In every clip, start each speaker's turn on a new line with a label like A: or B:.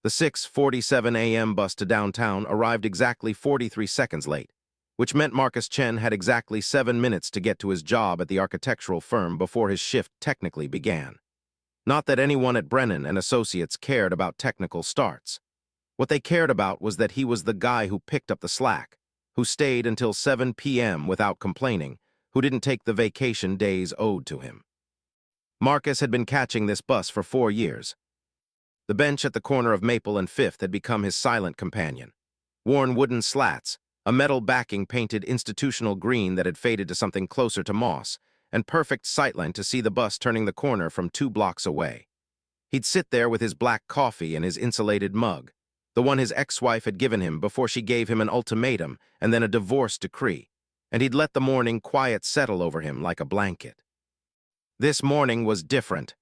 A: The 6:47 a.m. bus to downtown arrived exactly 43 seconds late, which meant Marcus Chen had exactly 7 minutes to get to his job at the architectural firm before his shift technically began. Not that anyone at Brennan and Associates cared about technical starts. What they cared about was that he was the guy who picked up the slack, who stayed until 7 p.m. without complaining, who didn't take the vacation days owed to him. Marcus had been catching this bus for 4 years. The bench at the corner of Maple and Fifth had become his silent companion. Worn wooden slats, a metal backing painted institutional green that had faded to something closer to moss, and perfect sightline to see the bus turning the corner from 2 blocks away. He'd sit there with his black coffee and his insulated mug, the one his ex-wife had given him before she gave him an ultimatum and then a divorce decree, and he'd let the morning quiet settle over him like a blanket. This morning was different.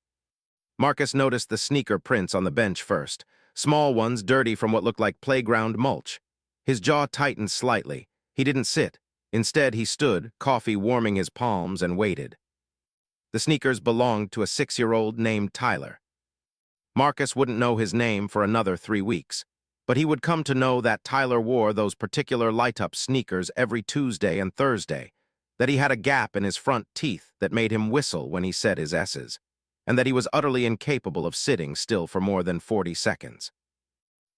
A: Marcus noticed the sneaker prints on the bench first, small ones dirty from what looked like playground mulch. His jaw tightened slightly. He didn't sit. Instead, he stood, coffee warming his palms, and waited. The sneakers belonged to a 6-year-old named Tyler. Marcus wouldn't know his name for another 3 weeks, but he would come to know that Tyler wore those particular light-up sneakers every Tuesday and Thursday, that he had a gap in his front teeth that made him whistle when he said his S's, and that he was utterly incapable of sitting still for more than 40 seconds.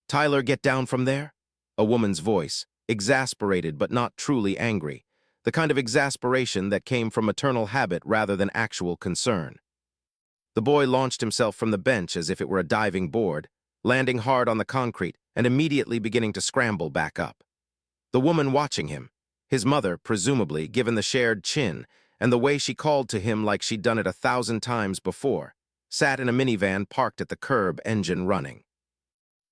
A: "Tyler, get down from there?" A woman's voice, exasperated but not truly angry, the kind of exasperation that came from maternal habit rather than actual concern. The boy launched himself from the bench as if it were a diving board, landing hard on the concrete and immediately beginning to scramble back up. The woman watching him, his mother, presumably, given the shared chin and the way she called to him like she'd done it 1,000 times before, sat in a minivan parked at the curb, engine running.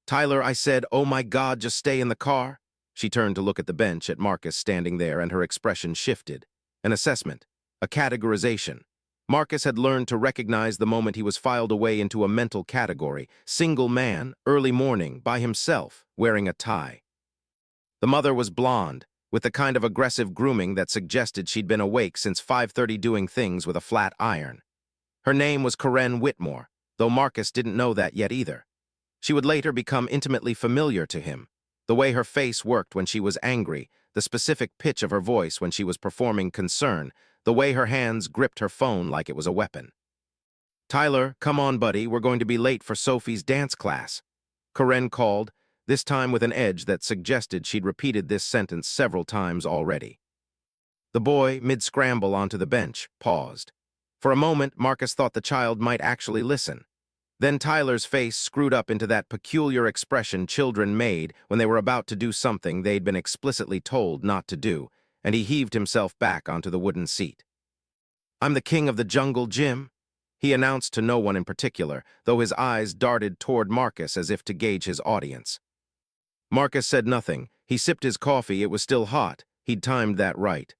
A: "Tyler," I said, "oh my God, just stay in the car." She turned to look at the bench, at Marcus standing there, and her expression shifted. An assessment, a categorization. Marcus had learned to recognize the moment he was filed away into a mental category: single man, early morning, by himself, wearing a tie. The mother was blonde, with the kind of aggressive grooming that suggested she'd been awake since 5:30 doing things with a flat iron. Her name was Karen Whitmore, though Marcus didn't know that yet either. She would later become intimately familiar to him. The way her face worked when she was angry, the specific pitch of her voice when she was performing concern, the way her hands gripped her phone like it was a weapon. "Tyler, come on, buddy, we're going to be late for Sophie's dance class," Karen called, this time with an edge that suggested she'd repeated this sentence several times already. The boy, mid-scramble onto the bench, paused. For a moment, Marcus thought the child might actually listen. Then Tyler's face screwed up into that peculiar expression children made when they were about to do something they'd been explicitly told not to do, and he heaved himself back onto the wooden seat. "I'm the king of the jungle, Jim," he announced to no one in particular, though his eyes darted toward Marcus as if to gauge his audience. Marcus said nothing. He sipped his coffee. It was still hot. He'd timed that right.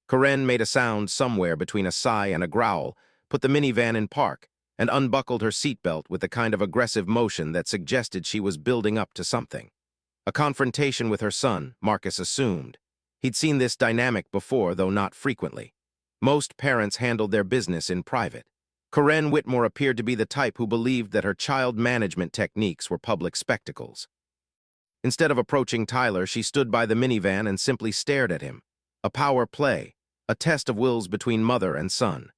A: Karen made a sound somewhere between a sigh and a growl, put the minivan in park, and unbuckled her seatbelt with the kind of aggressive motion that suggested she was building up to something. A confrontation with her son, Marcus assumed. He'd seen this dynamic before, though not frequently. Most parents handled their business in private. Karen Whitmore appeared to be the type who believed that her child management techniques were public spectacles. Instead of approaching Tyler, she stood by the minivan and simply stared at him. A power play, a test of wills between mother and son.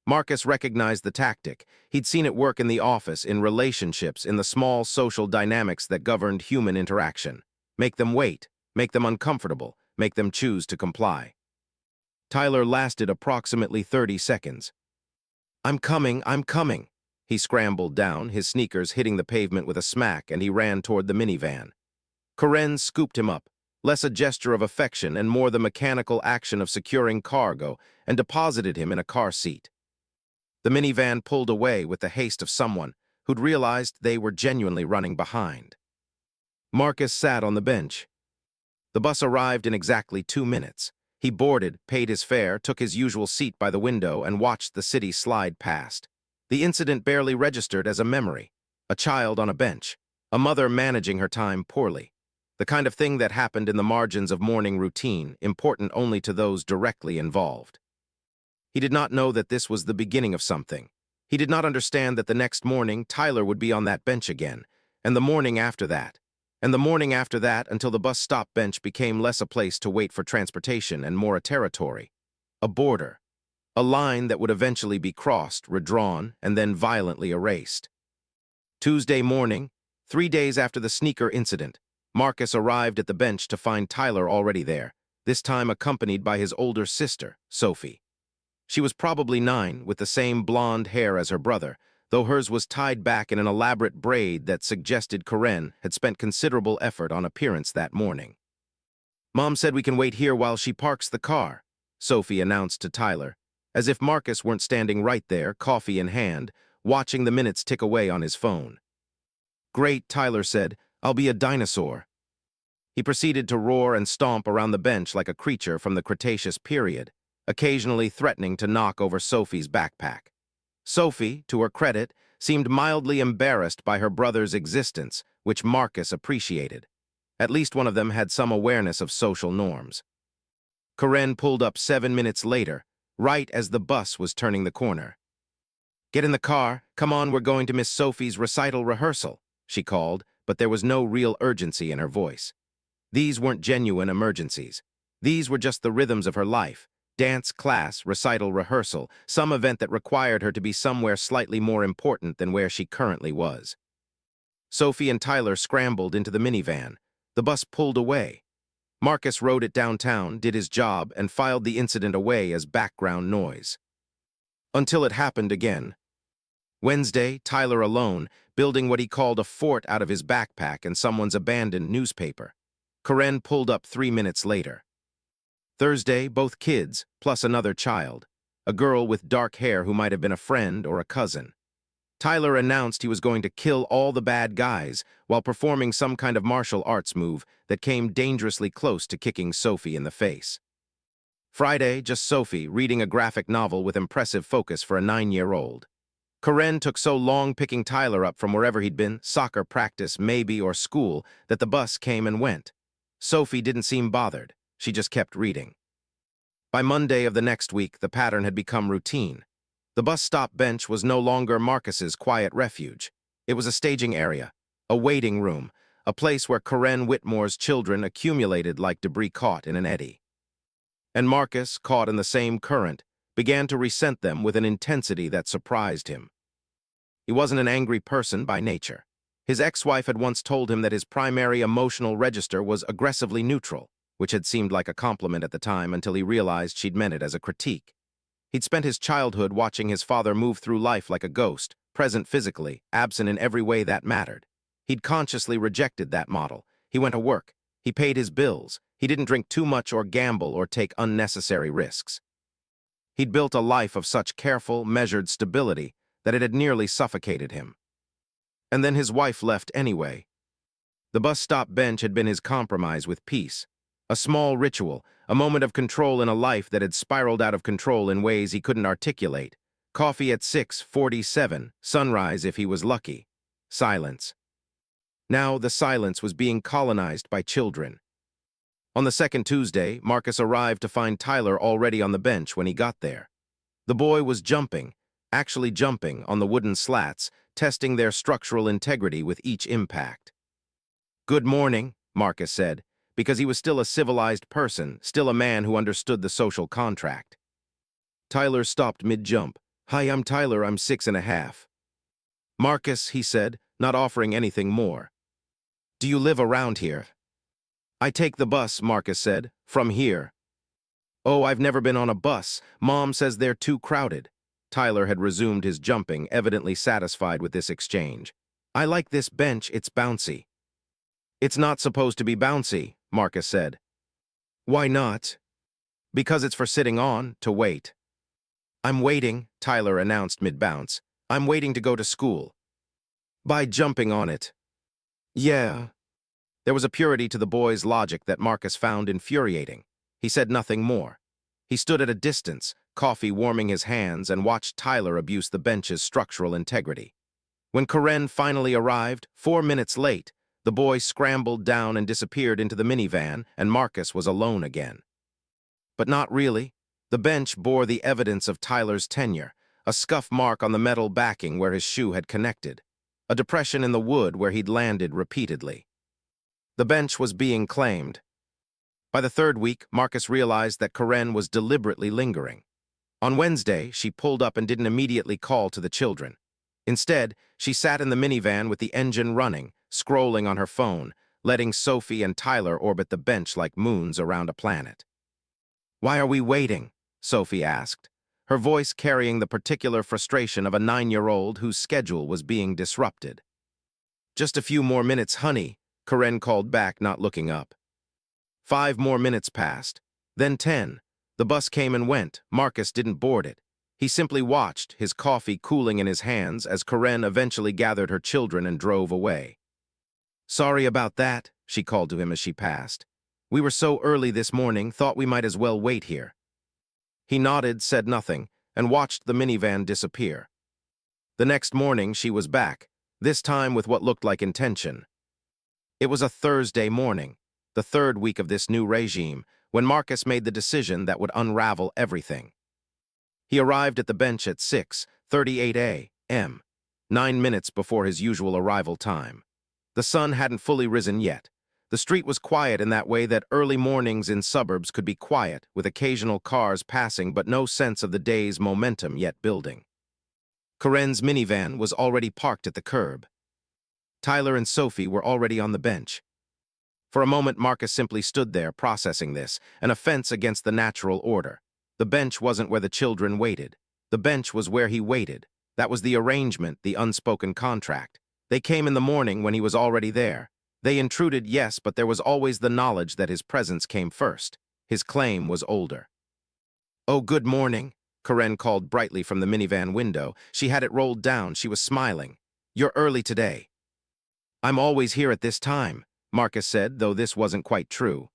A: Marcus recognized the tactic. He'd seen it work in the office, in relationships, in the small social dynamics that governed human interaction. Make them wait, make them uncomfortable, make them choose to comply. Tyler lasted approximately 30 seconds. I'm coming," He scrambled down, his sneakers hitting the pavement with a smack, and he ran toward the minivan. Karen scooped him up, less a gesture of affection and more the mechanical action of securing cargo, and deposited him in a car seat. The minivan pulled away with the haste of someone who'd realized they were genuinely running behind. Marcus sat on the bench. The bus arrived in exactly 2 minutes. He boarded, paid his fare, took his usual seat by the window, and watched the city slide past. The incident barely registered as a memory. A child on a bench. A mother managing her time poorly. The kind of thing that happened in the margins of morning routine, important only to those directly involved. He did not know that this was the beginning of something. He did not understand that the next morning Tyler would be on that bench again, And the morning after that. And the morning after that until the bus stop bench became less a place to wait for transportation and more a territory. A border. A line that would eventually be crossed, redrawn, and then violently erased. Tuesday morning, 3 days after the sneaker incident, Marcus arrived at the bench to find Tyler already there, this time accompanied by his older sister, Sophie. She was probably 9, with the same blonde hair as her brother, though hers was tied back in an elaborate braid that suggested Karen had spent considerable effort on appearance that morning. "Mom said we can wait here while she parks the car," Sophie announced to Tyler, as if Marcus weren't standing right there, coffee in hand, watching the minutes tick away on his phone. "Great," Tyler said. "I'll be a dinosaur." He proceeded to roar and stomp around the bench like a creature from the Cretaceous period, occasionally threatening to knock over Sophie's backpack. Sophie, to her credit, seemed mildly embarrassed by her brother's existence, which Marcus appreciated. At least one of them had some awareness of social norms. Karen pulled up 7 minutes later, right as the bus was turning the corner. "Get in the car. Come on, we're going to Miss Sophie's recital rehearsal," she called, but there was no real urgency in her voice. These weren't genuine emergencies. These were just the rhythms of her life. Dance class, recital rehearsal, some event that required her to be somewhere slightly more important than where she currently was. Sophie and Tyler scrambled into the minivan. The bus pulled away. Marcus rode it downtown, did his job, and filed the incident away as background noise. Until it happened again. Wednesday, Tyler alone, building what he called a fort out of his backpack and someone's abandoned newspaper. Karen pulled up 3 minutes later. Thursday, both kids, plus another child, a girl with dark hair who might have been a friend or a cousin. Tyler announced he was going to kill all the bad guys while performing some kind of martial arts move that came dangerously close to kicking Sophie in the face. Friday, just Sophie, reading a graphic novel with impressive focus for a 9-year-old. Karen took so long picking Tyler up from wherever he'd been, soccer practice, maybe, or school, that the bus came and went. Sophie didn't seem bothered. She just kept reading. By Monday of the next week, the pattern had become routine. The bus stop bench was no longer Marcus's quiet refuge. It was a staging area, a waiting room, a place where Karen Whitmore's children accumulated like debris caught in an eddy. And Marcus, caught in the same current, began to resent them with an intensity that surprised him. He wasn't an angry person by nature. His ex-wife had once told him that his primary emotional register was aggressively neutral, which had seemed like a compliment at the time until he realized she'd meant it as a critique. He'd spent his childhood watching his father move through life like a ghost, present physically, absent in every way that mattered. He'd consciously rejected that model. He went to work. He paid his bills. He didn't drink too much or gamble or take unnecessary risks. He'd built a life of such careful, measured stability that it had nearly suffocated him. And then his wife left anyway. The bus stop bench had been his compromise with peace. A small ritual, a moment of control in a life that had spiraled out of control in ways he couldn't articulate. Coffee at 6:47, sunrise if he was lucky. Silence. Now the silence was being colonized by children. On the second Tuesday, Marcus arrived to find Tyler already on the bench when he got there. The boy was jumping, actually jumping, on the wooden slats, testing their structural integrity with each impact. "Good morning," Marcus said, because he was still a civilized person, still a man who understood the social contract. Tyler stopped mid-jump. "Hi, I'm Tyler, I'm 6.5. "Marcus," he said, not offering anything more. "Do you live around here?" "I take the bus," Marcus said, "from here." "Oh, I've never been on a bus. Mom says they're too crowded." Tyler had resumed his jumping, evidently satisfied with this exchange. "I like this bench, it's bouncy." "It's not supposed to be bouncy," Marcus said. "Why not?" "Because it's for sitting on, to wait." "I'm waiting," Tyler announced mid-bounce. "I'm waiting to go to school." "By jumping on it." "Yeah." There was a purity to the boy's logic that Marcus found infuriating. He said nothing more. He stood at a distance, coffee warming his hands, and watched Tyler abuse the bench's structural integrity. When Karen finally arrived, 4 minutes late, the boy scrambled down and disappeared into the minivan, and Marcus was alone again. But not really. The bench bore the evidence of Tyler's tenure, a scuff mark on the metal backing where his shoe had connected. a depression in the wood where he'd landed repeatedly. The bench was being claimed. By the third week, Marcus realized that Karen was deliberately lingering. On Wednesday, she pulled up and didn't immediately call to the children. Instead, she sat in the minivan with the engine running, scrolling on her phone, letting Sophie and Tyler orbit the bench like moons around a planet. "Why are we waiting?" Sophie asked, her voice carrying the particular frustration of a 9-year-old whose schedule was being disrupted. "Just a few more minutes, honey," Karen called back, not looking up. 5 more minutes passed, then 10. The bus came and went. Marcus didn't board it. He simply watched, his coffee cooling in his hands, as Karen eventually gathered her children and drove away. "Sorry about that," she called to him as she passed. "We were so early this morning, thought we might as well wait here." He nodded, said nothing, and watched the minivan disappear. The next morning, she was back, this time with what looked like intention. It was a Thursday morning, the third week of this new regime, when Marcus made the decision that would unravel everything. He arrived at the bench at 6:38 a.m., 9 minutes before his usual arrival time. The sun hadn't fully risen yet. The street was quiet in that way that early mornings in suburbs could be quiet, with occasional cars passing but no sense of the day's momentum yet building. Karen's minivan was already parked at the curb. Tyler and Sophie were already on the bench. For a moment, Marcus simply stood there, processing this, an offense against the natural order. The bench wasn't where the children waited. The bench was where he waited. That was the arrangement, the unspoken contract. They came in the morning when he was already there. They intruded, yes, but there was always the knowledge that his presence came first. His claim was older. "Oh, good morning," Karen called brightly from the minivan window. She had it rolled down. She was smiling. "You're early today." "I'm always here at this time," Marcus said, though this wasn't quite true.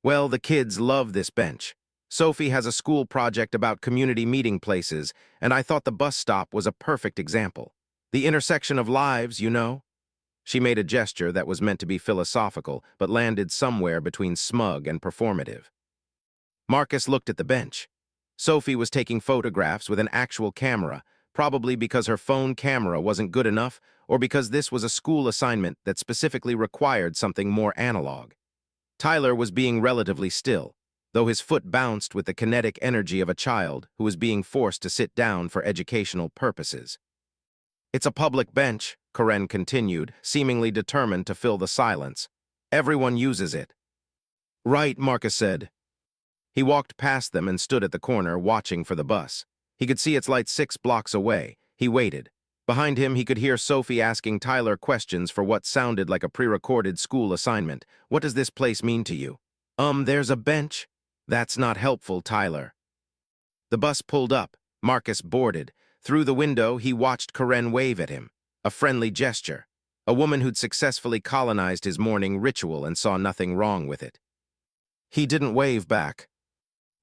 A: "Well, the kids love this bench. Sophie has a school project about community meeting places, and I thought the bus stop was a perfect example. The intersection of lives, you know." She made a gesture that was meant to be philosophical, but landed somewhere between smug and performative. Marcus looked at the bench. Sophie was taking photographs with an actual camera, probably because her phone camera wasn't good enough, or because this was a school assignment that specifically required something more analog. Tyler was being relatively still, though his foot bounced with the kinetic energy of a child who was being forced to sit down for educational purposes. "It's a public bench," Karen continued, seemingly determined to fill the silence. "Everyone uses it." "Right," Marcus said. He walked past them and stood at the corner, watching for the bus. He could see its light 6 blocks away. He waited. Behind him, he could hear Sophie asking Tyler questions for what sounded like a pre-recorded school assignment. "What does this place mean to you?" There's a bench." "That's not helpful, Tyler." The bus pulled up. Marcus boarded. Through the window, he watched Karen wave at him. A friendly gesture. A woman who'd successfully colonized his morning ritual and saw nothing wrong with it. He didn't wave back.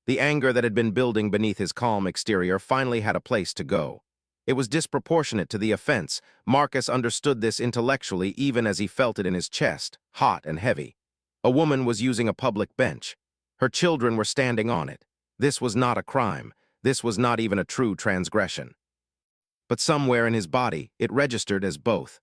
A: The anger that had been building beneath his calm exterior finally had a place to go. It was disproportionate to the offense. Marcus understood this intellectually even as he felt it in his chest, hot and heavy. A woman was using a public bench. Her children were standing on it. This was not a crime. This was not even a true transgression. But somewhere in his body, it registered as both.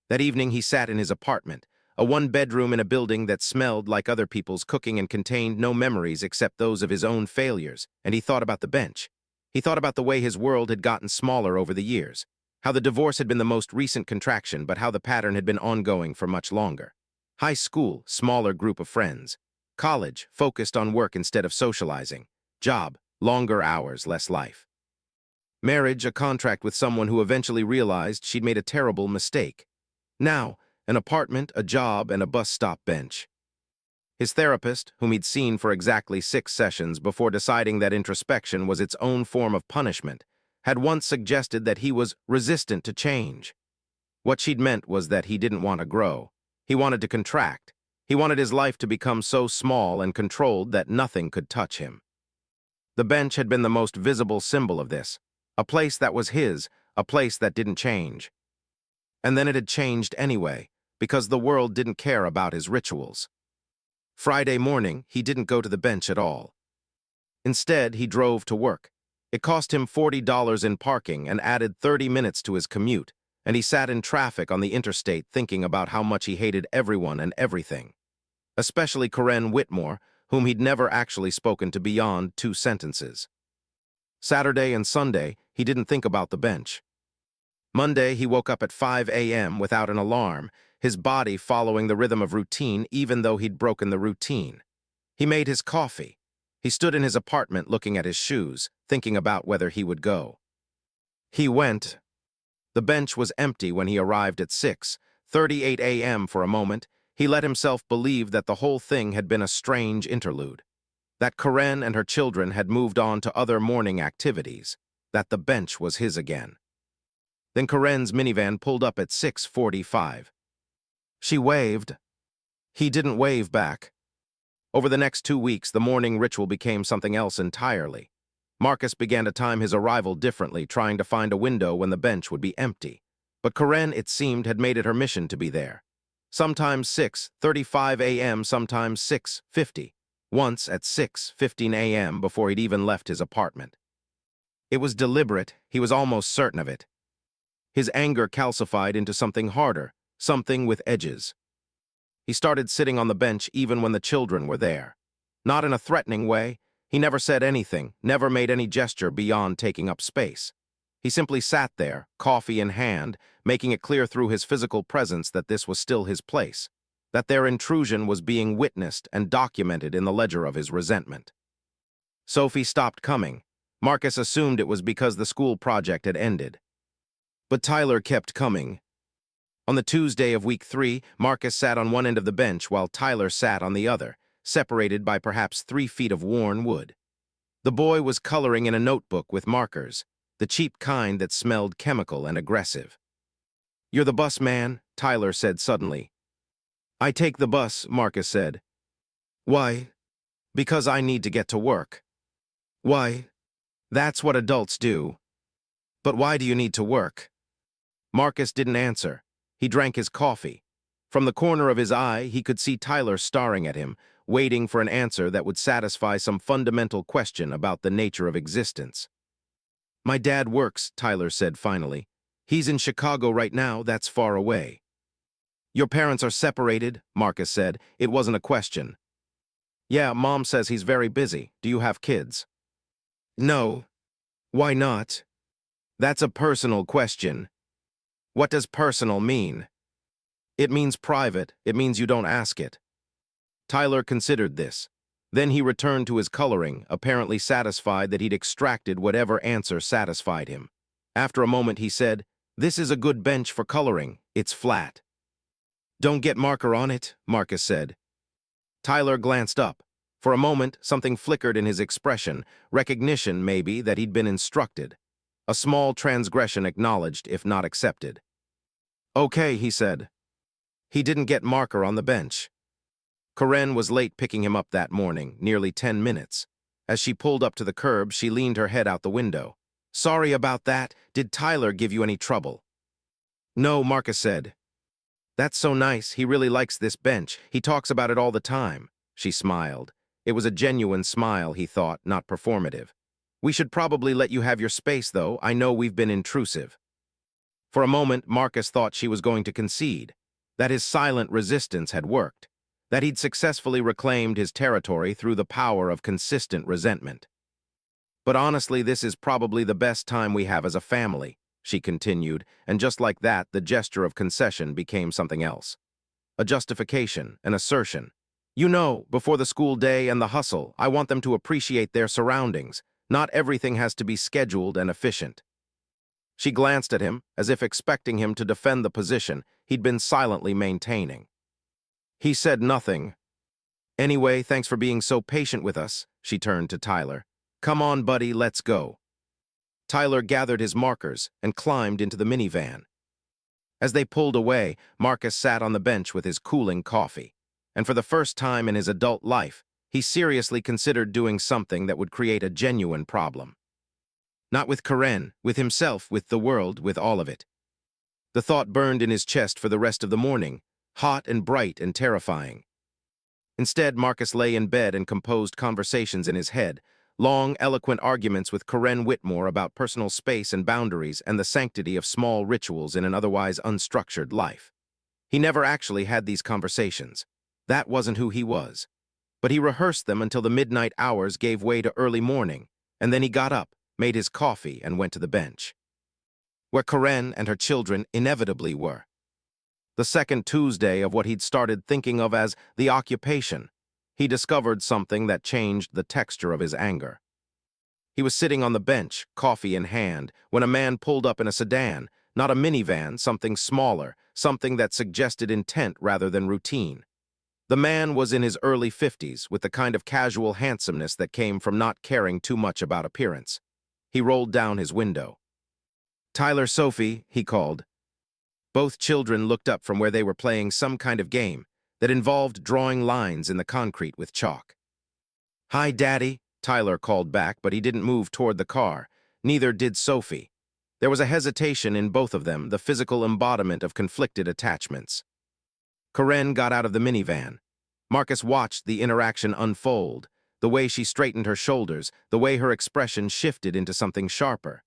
A: That evening he sat in his apartment, a one-bedroom in a building that smelled like other people's cooking and contained no memories except those of his own failures, and he thought about the bench. He thought about the way his world had gotten smaller over the years, how the divorce had been the most recent contraction, but how the pattern had been ongoing for much longer. High school, smaller group of friends. College, focused on work instead of socializing. Job, longer hours, less life. Marriage, a contract with someone who eventually realized she'd made a terrible mistake. Now, an apartment, a job, and a bus stop bench. His therapist, whom he'd seen for exactly 6 sessions before deciding that introspection was its own form of punishment, had once suggested that he was resistant to change. What she'd meant was that he didn't want to grow. He wanted to contract. He wanted his life to become so small and controlled that nothing could touch him. The bench had been the most visible symbol of this, a place that was his, a place that didn't change. And then it had changed anyway, because the world didn't care about his rituals. Friday morning, he didn't go to the bench at all. Instead, he drove to work. It cost him $40 in parking and added 30 minutes to his commute, and he sat in traffic on the interstate thinking about how much he hated everyone and everything, especially Karen Whitmore, whom he'd never actually spoken to beyond 2 sentences. Saturday and Sunday, he didn't think about the bench. Monday, he woke up at 5 a.m. without an alarm, his body following the rhythm of routine even though he'd broken the routine. He made his coffee. He stood in his apartment looking at his shoes, thinking about whether he would go. He went. The bench was empty when he arrived at 6:38 a.m. For a moment. He let himself believe that the whole thing had been a strange interlude, that Karen and her children had moved on to other morning activities, that the bench was his again. Then Karen's minivan pulled up at 6:45. She waved. He didn't wave back. Over the next 2 weeks, the morning ritual became something else entirely. Marcus began to time his arrival differently, trying to find a window when the bench would be empty. But Karen, it seemed, had made it her mission to be there. Sometimes 6:35 a.m., sometimes 6:50, once at 6:15 a.m. before he'd even left his apartment. It was deliberate, he was almost certain of it. His anger calcified into something harder, something with edges. He started sitting on the bench even when the children were there. Not in a threatening way. He never said anything, never made any gesture beyond taking up space. He simply sat there, coffee in hand, making it clear through his physical presence that this was still his place, that their intrusion was being witnessed and documented in the ledger of his resentment. Sophie stopped coming. Marcus assumed it was because the school project had ended. But Tyler kept coming. On the Tuesday of week 3, Marcus sat on one end of the bench while Tyler sat on the other, separated by perhaps 3 feet of worn wood. The boy was coloring in a notebook with markers, the cheap kind that smelled chemical and aggressive. "You're the bus man," Tyler said suddenly. "I take the bus," Marcus said. "Why?" "Because I need to get to work." "Why?" "That's what adults do." "But why do you need to work?" Marcus didn't answer. He drank his coffee. From the corner of his eye, he could see Tyler staring at him, waiting for an answer that would satisfy some fundamental question about the nature of existence. "My dad works," Tyler said finally. "He's in Chicago right now, that's far away." "Your parents are separated," Marcus said. It wasn't a question. "Yeah, Mom says he's very busy. Do you have kids?" "No." "Why not?" "That's a personal question." "What does personal mean?" "It means private. It means you don't ask it." Tyler considered this. Then he returned to his coloring, apparently satisfied that he'd extracted whatever answer satisfied him. After a moment, he said, "This is a good bench for coloring. It's flat." "Don't get marker on it," Marcus said. Tyler glanced up. For a moment, something flickered in his expression, recognition, maybe, that he'd been instructed. A small transgression acknowledged, if not accepted. "Okay," he said. He didn't get marker on the bench. Karen was late picking him up that morning, nearly 10 minutes. As she pulled up to the curb, she leaned her head out the window. "Sorry about that. Did Tyler give you any trouble?" "No," Marcus said. "That's so nice. He really likes this bench. He talks about it all the time." She smiled. It was a genuine smile, he thought, not performative. "We should probably let you have your space, though. I know we've been intrusive." For a moment, Marcus thought she was going to concede, that his silent resistance had worked, that he'd successfully reclaimed his territory through the power of consistent resentment. "But honestly, this is probably the best time we have as a family," she continued, and just like that, the gesture of concession became something else. A justification, an assertion. "You know, before the school day and the hustle, I want them to appreciate their surroundings. Not everything has to be scheduled and efficient." She glanced at him, as if expecting him to defend the position he'd been silently maintaining. He said nothing. "Anyway, thanks for being so patient with us," she turned to Tyler. "Come on, buddy, let's go." Tyler gathered his markers and climbed into the minivan. As they pulled away, Marcus sat on the bench with his cooling coffee. And for the first time in his adult life, he seriously considered doing something that would create a genuine problem. Not with Karen, with himself, with the world, with all of it. The thought burned in his chest for the rest of the morning, hot and bright and terrifying. Instead, Marcus lay in bed and composed conversations in his head, Long, eloquent arguments with Karen Whitmore about personal space and boundaries and the sanctity of small rituals in an otherwise unstructured life. He never actually had these conversations. That wasn't who he was. But he rehearsed them until the midnight hours gave way to early morning, and then he got up, made his coffee, and went to the bench, where Karen and her children inevitably were. The second Tuesday of what he'd started thinking of as the occupation, he discovered something that changed the texture of his anger. He was sitting on the bench, coffee in hand, when a man pulled up in a sedan, not a minivan, something smaller, something that suggested intent rather than routine. The man was in his early 50s, with the kind of casual handsomeness that came from not caring too much about appearance. He rolled down his window. "Tyler, Sophie," he called. Both children looked up from where they were playing some kind of game that involved drawing lines in the concrete with chalk. "Hi, Daddy," Tyler called back, but he didn't move toward the car. Neither did Sophie. There was a hesitation in both of them, the physical embodiment of conflicted attachments. Karen got out of the minivan. Marcus watched the interaction unfold, the way she straightened her shoulders, the way her expression shifted into something sharper.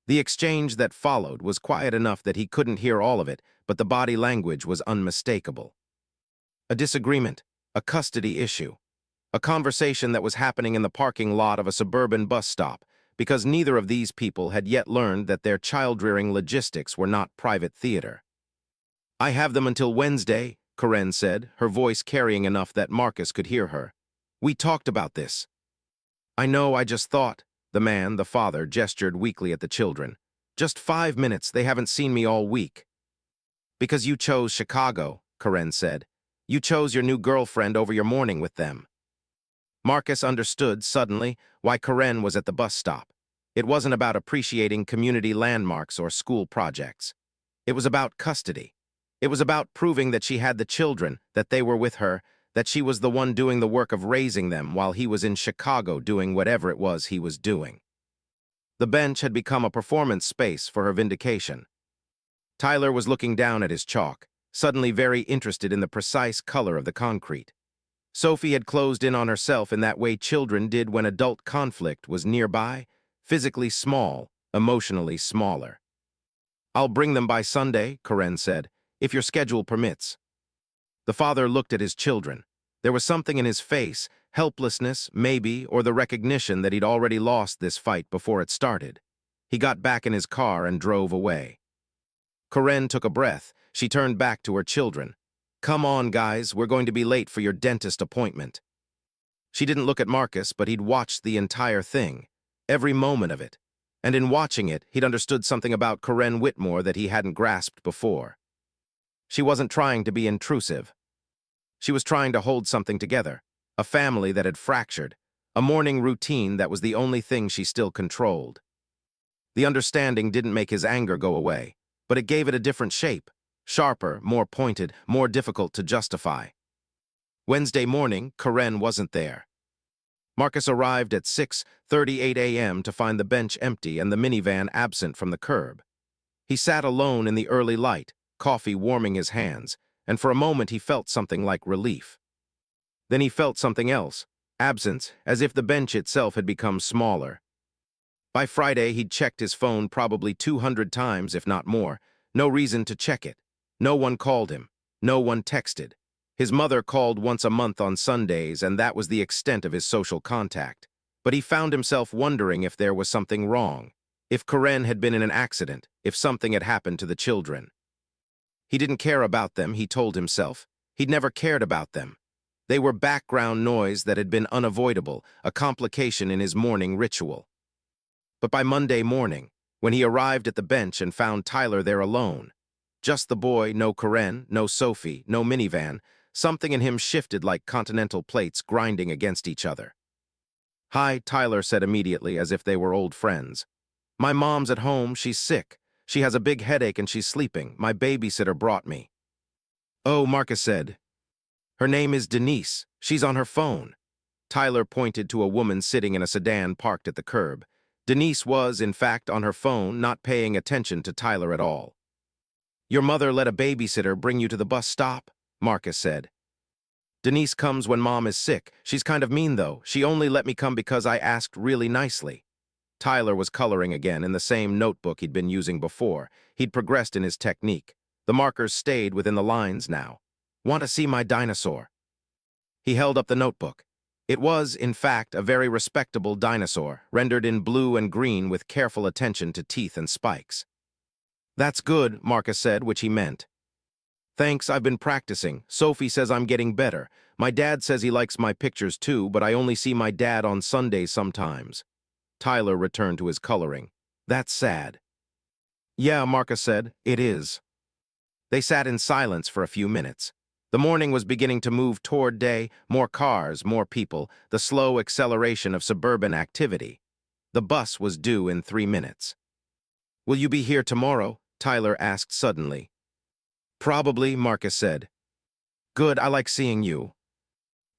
A: The exchange that followed was quiet enough that he couldn't hear all of it, but the body language was unmistakable. A disagreement, a custody issue, a conversation that was happening in the parking lot of a suburban bus stop, because neither of these people had yet learned that their child-rearing logistics were not private theater. "I have them until Wednesday," Karen said, her voice carrying enough that Marcus could hear her. "We talked about this." "I know, I just thought," the man, the father, gestured weakly at the children. "Just 5 minutes, they haven't seen me all week." "Because you chose Chicago," Karen said. "You chose your new girlfriend over your morning with them." Marcus understood, suddenly, why Karen was at the bus stop. It wasn't about appreciating community landmarks or school projects. It was about custody. It was about proving that she had the children, that they were with her, that she was the one doing the work of raising them while he was in Chicago doing whatever it was he was doing. The bench had become a performance space for her vindication. Tyler was looking down at his chalk, suddenly very interested in the precise color of the concrete. Sophie had closed in on herself in that way children did when adult conflict was nearby, physically small, emotionally smaller. "I'll bring them by Sunday," Karen said, "if your schedule permits." The father looked at his children. There was something in his face, helplessness, maybe, or the recognition that he'd already lost this fight before it started. He got back in his car and drove away. Karen took a breath. She turned back to her children. "Come on, guys, we're going to be late for your dentist appointment." She didn't look at Marcus, but he'd watched the entire thing, every moment of it. And in watching it, he'd understood something about Karen Whitmore that he hadn't grasped before. She wasn't trying to be intrusive. She was trying to hold something together, a family that had fractured, a morning routine that was the only thing she still controlled. The understanding didn't make his anger go away, but it gave it a different shape, sharper, more pointed, more difficult to justify. Wednesday morning, Karen wasn't there. Marcus arrived at 6:38 a.m. to find the bench empty and the minivan absent from the curb. He sat alone in the early light, coffee warming his hands, and for a moment he felt something like relief. Then he felt something else, absence, as if the bench itself had become smaller. By Friday, he'd checked his phone probably 200 times, if not more. No reason to check it. No one called him. No one texted. His mother called once a month on Sundays, and that was the extent of his social contact. But he found himself wondering if there was something wrong, if Karen had been in an accident, if something had happened to the children. He didn't care about them, he told himself. He'd never cared about them. They were background noise that had been unavoidable, a complication in his morning ritual. But by Monday morning, when he arrived at the bench and found Tyler there alone, just the boy, no Karen, no Sophie, no minivan, something in him shifted like continental plates grinding against each other. "Hi," Tyler said immediately, as if they were old friends. "My mom's at home, she's sick. She has a big headache and she's sleeping. My babysitter brought me." "Oh," Marcus said. "Her name is Denise. She's on her phone." Tyler pointed to a woman sitting in a sedan parked at the curb. Denise was, in fact, on her phone, not paying attention to Tyler at all. "Your mother let a babysitter bring you to the bus stop?" Marcus said. Denise comes when Mom is sick. She's kind of mean, though. She only let me come because I asked really nicely. Tyler was coloring again in the same notebook he'd been using before. He'd progressed in his technique. The markers stayed within the lines now. Want to see my dinosaur? He held up the notebook. It was, in fact, a very respectable dinosaur, rendered in blue and green with careful attention to teeth and spikes. That's good, Marcus said, which he meant. Thanks, I've been practicing. Sophie says I'm getting better. My dad says he likes my pictures too, but I only see my dad on Sundays sometimes. Tyler returned to his coloring. That's sad. Yeah, Marcus said, it is. They sat in silence for a few minutes. The morning was beginning to move toward day, more cars, more people, the slow acceleration of suburban activity. The bus was due in 3 minutes. Will you be here tomorrow? Tyler asked suddenly. Probably, Marcus said. Good, I like seeing you.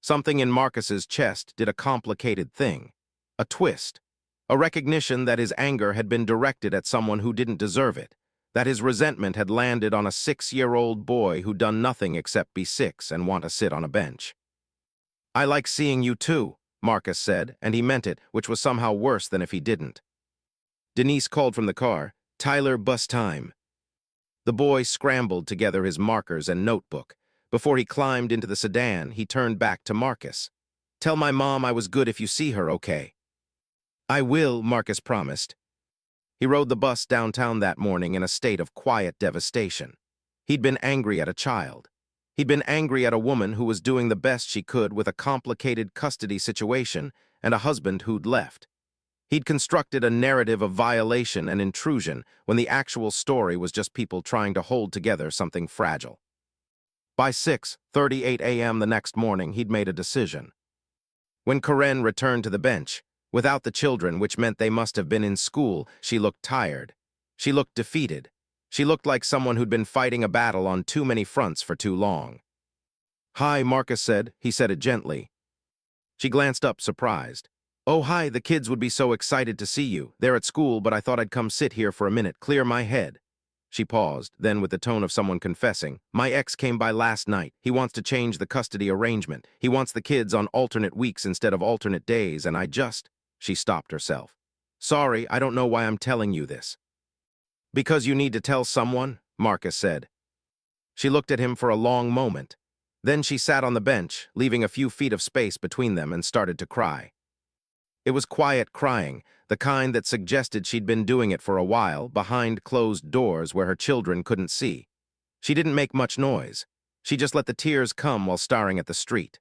A: Something in Marcus's chest did a complicated thing. A twist. A recognition that his anger had been directed at someone who didn't deserve it. That his resentment had landed on a 6-year-old boy who'd done nothing except be 6 and want to sit on a bench. I like seeing you too, Marcus said, and he meant it, which was somehow worse than if he didn't. Denise called from the car, Tyler, bus time. The boy scrambled together his markers and notebook. Before he climbed into the sedan, he turned back to Marcus. Tell my mom I was good if you see her, okay? I will, Marcus promised. He rode the bus downtown that morning in a state of quiet devastation. He'd been angry at a child. He'd been angry at a woman who was doing the best she could with a complicated custody situation and a husband who'd left. He'd constructed a narrative of violation and intrusion when the actual story was just people trying to hold together something fragile. By 6:38 a.m. the next morning, he'd made a decision. When Karen returned to the bench, without the children, which meant they must have been in school, she looked tired. She looked defeated. She looked like someone who'd been fighting a battle on too many fronts for too long. Hi, Marcus said. He said it gently. She glanced up, surprised. Oh, hi, the kids would be so excited to see you. They're at school, but I thought I'd come sit here for a minute, clear my head. She paused, then with the tone of someone confessing, my ex came by last night. He wants to change the custody arrangement. He wants the kids on alternate weeks instead of alternate days, and She stopped herself. Sorry, I don't know why I'm telling you this. Because you need to tell someone, Marcus said. She looked at him for a long moment. Then she sat on the bench, leaving a few feet of space between them, and started to cry. It was quiet crying, the kind that suggested she'd been doing it for a while, behind closed doors where her children couldn't see. She didn't make much noise. She just let the tears come while staring at the street.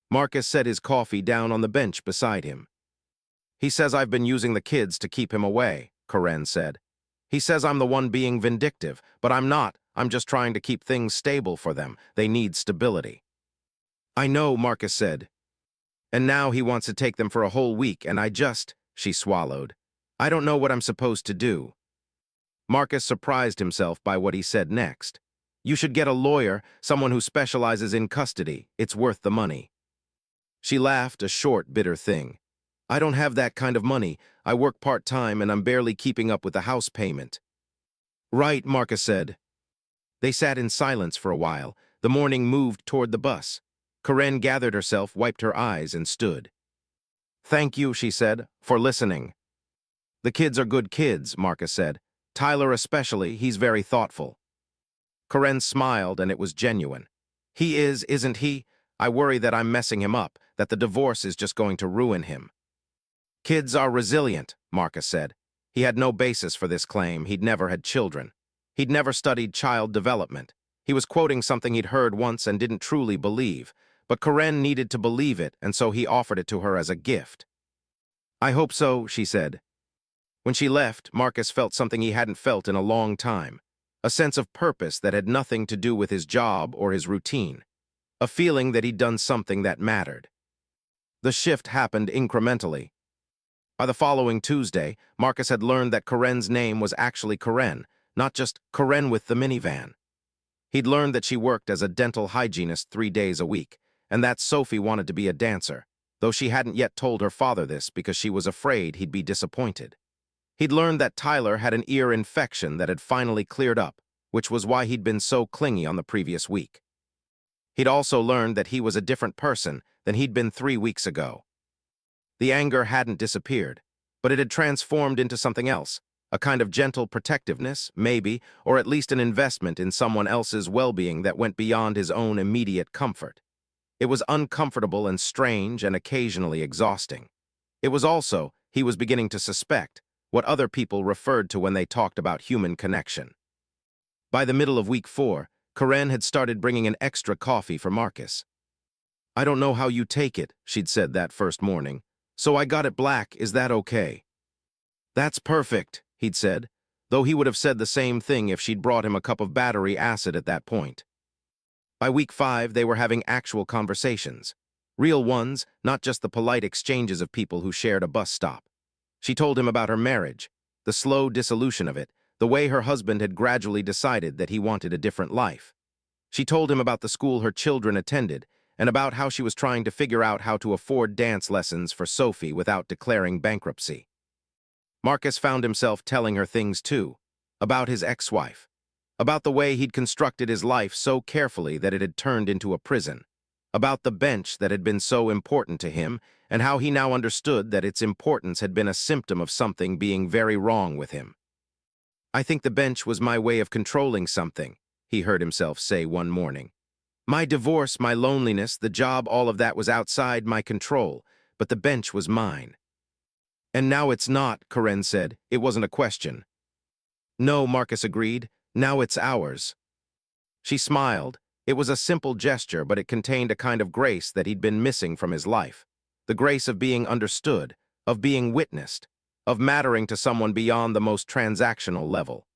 A: Marcus set his coffee down on the bench beside him. He says I've been using the kids to keep him away, Karen said. He says I'm the one being vindictive, but I'm not. I'm just trying to keep things stable for them. They need stability. I know, Marcus said. And now he wants to take them for a whole week, and she swallowed. I don't know what I'm supposed to do. Marcus surprised himself by what he said next. You should get a lawyer, someone who specializes in custody. It's worth the money. She laughed, a short, bitter thing. I don't have that kind of money. I work part-time and I'm barely keeping up with the house payment. Right, Marcus said. They sat in silence for a while. The morning moved toward the bus. Karen gathered herself, wiped her eyes, and stood. Thank you, she said, for listening. The kids are good kids, Marcus said. Tyler especially, he's very thoughtful. Karen smiled, and it was genuine. He is, isn't he? I worry that I'm messing him up, that the divorce is just going to ruin him. Kids are resilient, Marcus said. He had no basis for this claim. He'd never had children. He'd never studied child development. He was quoting something he'd heard once and didn't truly believe. But Karen needed to believe it, and so he offered it to her as a gift. I hope so, she said. When she left, Marcus felt something he hadn't felt in a long time. A sense of purpose that had nothing to do with his job or his routine. A feeling that he'd done something that mattered. The shift happened incrementally. By the following Tuesday, Marcus had learned that Karen's name was actually Karen, not just Karen with the minivan. He'd learned that she worked as a dental hygienist 3 days a week, and that Sophie wanted to be a dancer, though she hadn't yet told her father this because she was afraid he'd be disappointed. He'd learned that Tyler had an ear infection that had finally cleared up, which was why he'd been so clingy on the previous week. He'd also learned that he was a different person than he'd been 3 weeks ago. The anger hadn't disappeared, but it had transformed into something else, a kind of gentle protectiveness, maybe, or at least an investment in someone else's well-being that went beyond his own immediate comfort. It was uncomfortable and strange and occasionally exhausting. It was also, he was beginning to suspect, what other people referred to when they talked about human connection. By the middle of week 4, Karen had started bringing an extra coffee for Marcus. "I don't know how you take it," she'd said that first morning, "so I got it black, is that okay?" "That's perfect," he'd said, though he would have said the same thing if she'd brought him a cup of battery acid at that point. By week 5, they were having actual conversations. Real ones, not just the polite exchanges of people who shared a bus stop. She told him about her marriage, the slow dissolution of it, the way her husband had gradually decided that he wanted a different life. She told him about the school her children attended, and about how she was trying to figure out how to afford dance lessons for Sophie without declaring bankruptcy. Marcus found himself telling her things too, about his ex-wife, about the way he'd constructed his life so carefully that it had turned into a prison, about the bench that had been so important to him, and how he now understood that its importance had been a symptom of something being very wrong with him. "I think the bench was my way of controlling something," he heard himself say one morning. "My divorce, my loneliness, the job, all of that was outside my control, but the bench was mine." "And now it's not," Karen said. "It wasn't a question." "No," Marcus agreed. "Now it's ours." She smiled. It was a simple gesture, but it contained a kind of grace that he'd been missing from his life. The grace of being understood, of being witnessed, of mattering to someone beyond the most transactional level.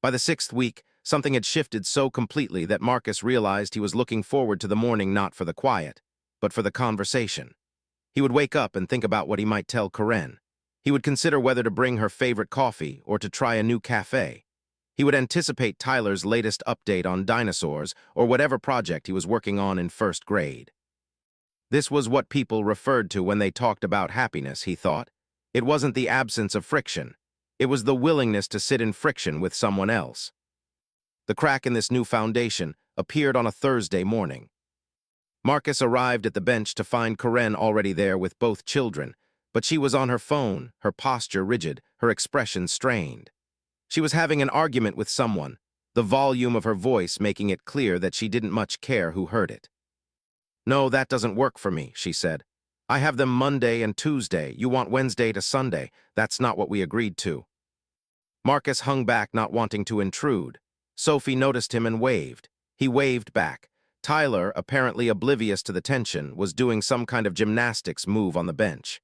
A: By the 6th week, something had shifted so completely that Marcus realized he was looking forward to the morning not for the quiet, but for the conversation. He would wake up and think about what he might tell Karen. He would consider whether to bring her favorite coffee or to try a new cafe. He would anticipate Tyler's latest update on dinosaurs or whatever project he was working on in 1st grade. This was what people referred to when they talked about happiness, he thought. It wasn't the absence of friction. It was the willingness to sit in friction with someone else. The crack in this new foundation appeared on a Thursday morning. Marcus arrived at the bench to find Karen already there with both children, but she was on her phone, her posture rigid, her expression strained. She was having an argument with someone, the volume of her voice making it clear that she didn't much care who heard it. "No, that doesn't work for me," she said. "I have them Monday and Tuesday. You want Wednesday to Sunday. That's not what we agreed to." Marcus hung back, not wanting to intrude. Sophie noticed him and waved. He waved back. Tyler, apparently oblivious to the tension, was doing some kind of gymnastics move on the bench.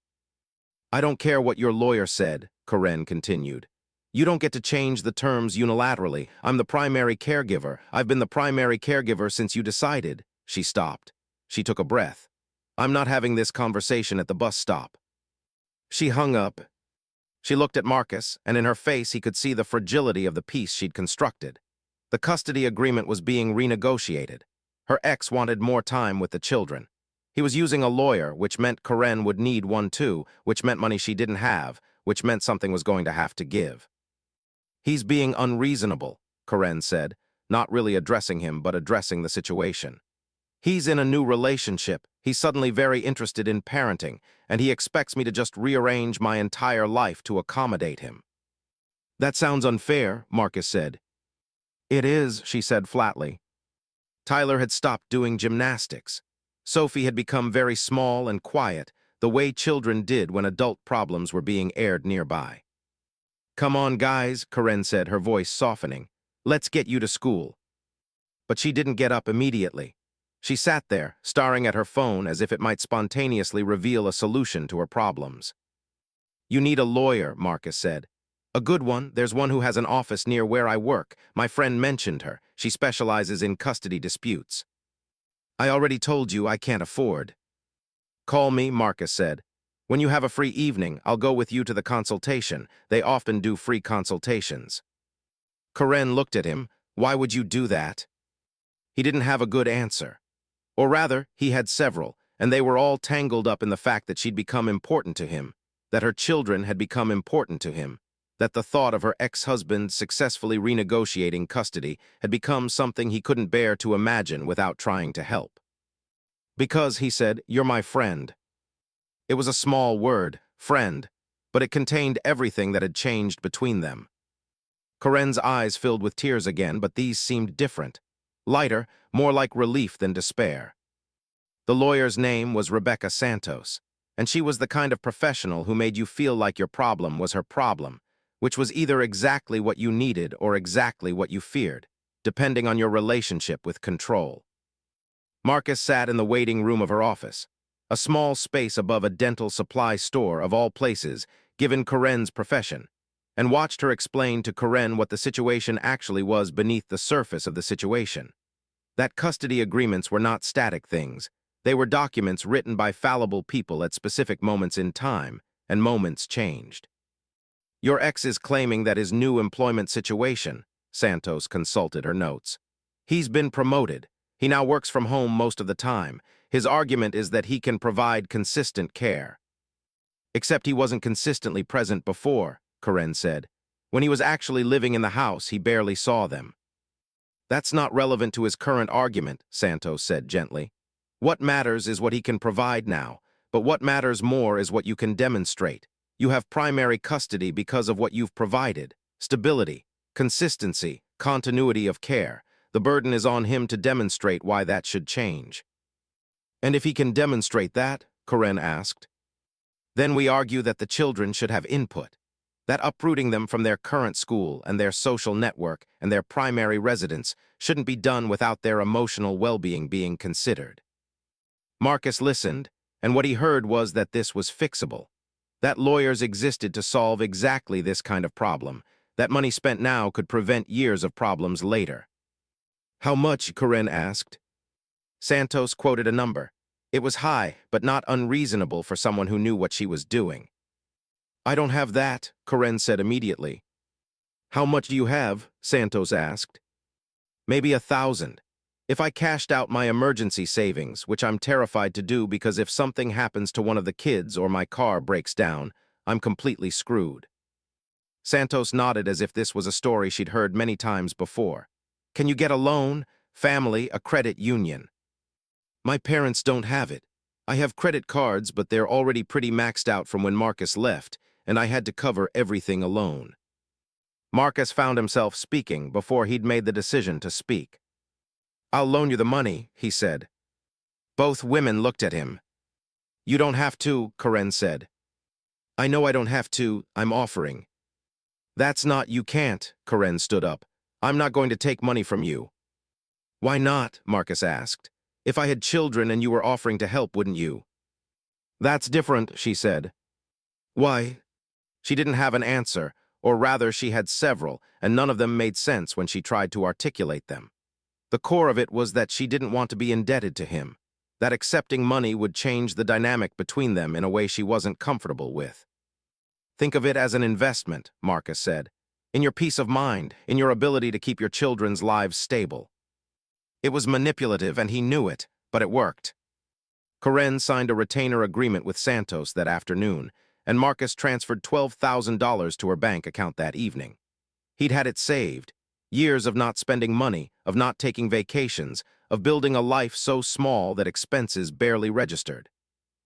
A: "I don't care what your lawyer said," Karen continued. "You don't get to change the terms unilaterally. I'm the primary caregiver. I've been the primary caregiver since you decided." She stopped. She took a breath. "I'm not having this conversation at the bus stop." She hung up. She looked at Marcus, and in her face he could see the fragility of the peace she'd constructed. The custody agreement was being renegotiated. Her ex wanted more time with the children. He was using a lawyer, which meant Karen would need one too, which meant money she didn't have, which meant something was going to have to give. "He's being unreasonable," Karen said, not really addressing him but addressing the situation. "He's in a new relationship. He's suddenly very interested in parenting, and he expects me to just rearrange my entire life to accommodate him." "That sounds unfair," Marcus said. "It is," she said flatly. Tyler had stopped doing gymnastics. Sophie had become very small and quiet, the way children did when adult problems were being aired nearby. "Come on, guys," Karen said, her voice softening. "Let's get you to school." But she didn't get up immediately. She sat there, staring at her phone as if it might spontaneously reveal a solution to her problems. "You need a lawyer," Marcus said. "A good one. There's one who has an office near where I work. My friend mentioned her. She specializes in custody disputes." "I already told you I can't afford." "Call me," Marcus said. "When you have a free evening, I'll go with you to the consultation. They often do free consultations." Karen looked at him. Why would you do that? He didn't have a good answer. Or rather, he had several, and they were all tangled up in the fact that she'd become important to him, that her children had become important to him, that the thought of her ex-husband successfully renegotiating custody had become something he couldn't bear to imagine without trying to help. "Because," he said, "you're my friend." It was a small word, friend, but it contained everything that had changed between them. Karen's eyes filled with tears again, but these seemed different. Lighter, more like relief than despair. The lawyer's name was Rebecca Santos, and she was the kind of professional who made you feel like your problem was her problem, which was either exactly what you needed or exactly what you feared, depending on your relationship with control. Marcus sat in the waiting room of her office, a small space above a dental supply store of all places, given Karen's profession, and watched her explain to Karen what the situation actually was beneath the surface of the situation. That custody agreements were not static things. They were documents written by fallible people at specific moments in time, and moments changed. "Your ex is claiming that his new employment situation," Santos consulted her notes. "He's been promoted. He now works from home most of the time. His argument is that he can provide consistent care." "Except he wasn't consistently present before," Karen said. "When he was actually living in the house, he barely saw them." "That's not relevant to his current argument," Santos said gently. "What matters is what he can provide now, but what matters more is what you can demonstrate. You have primary custody because of what you've provided: stability, consistency, continuity of care. The burden is on him to demonstrate why that should change." "And if he can demonstrate that," Karen asked, "then we argue that the children should have input, that uprooting them from their current school and their social network and their primary residence shouldn't be done without their emotional well-being being considered." Marcus listened, and what he heard was that this was fixable, that lawyers existed to solve exactly this kind of problem, that money spent now could prevent years of problems later. "How much?" Karen asked. Santos quoted a number. It was high, but not unreasonable for someone who knew what she was doing. "I don't have that," Karen said immediately. "How much do you have?" Santos asked. "Maybe 1,000. If I cashed out my emergency savings, which I'm terrified to do because if something happens to one of the kids or my car breaks down, I'm completely screwed." Santos nodded as if this was a story she'd heard many times before. "Can you get a loan? Family, a credit union?" "My parents don't have it. I have credit cards, but they're already pretty maxed out from when Marcus left, and I had to cover everything alone." Marcus found himself speaking before he'd made the decision to speak. "I'll loan you the money," he said. Both women looked at him. "You don't have to," Karen said. "I know I don't have to, I'm offering." "That's not, you can't," Karen stood up. "I'm not going to take money from you." "Why not?" Marcus asked. "If I had children and you were offering to help, wouldn't you?" "That's different," she said. "Why?" She didn't have an answer, or rather she had several, and none of them made sense when she tried to articulate them. The core of it was that she didn't want to be indebted to him, that accepting money would change the dynamic between them in a way she wasn't comfortable with. "Think of it as an investment," Marcus said, "in your peace of mind, in your ability to keep your children's lives stable." It was manipulative, and he knew it, but it worked. Karen signed a retainer agreement with Santos that afternoon, and Marcus transferred $12,000 to her bank account that evening. He'd had it saved. Years of not spending money, of not taking vacations, of building a life so small that expenses barely registered.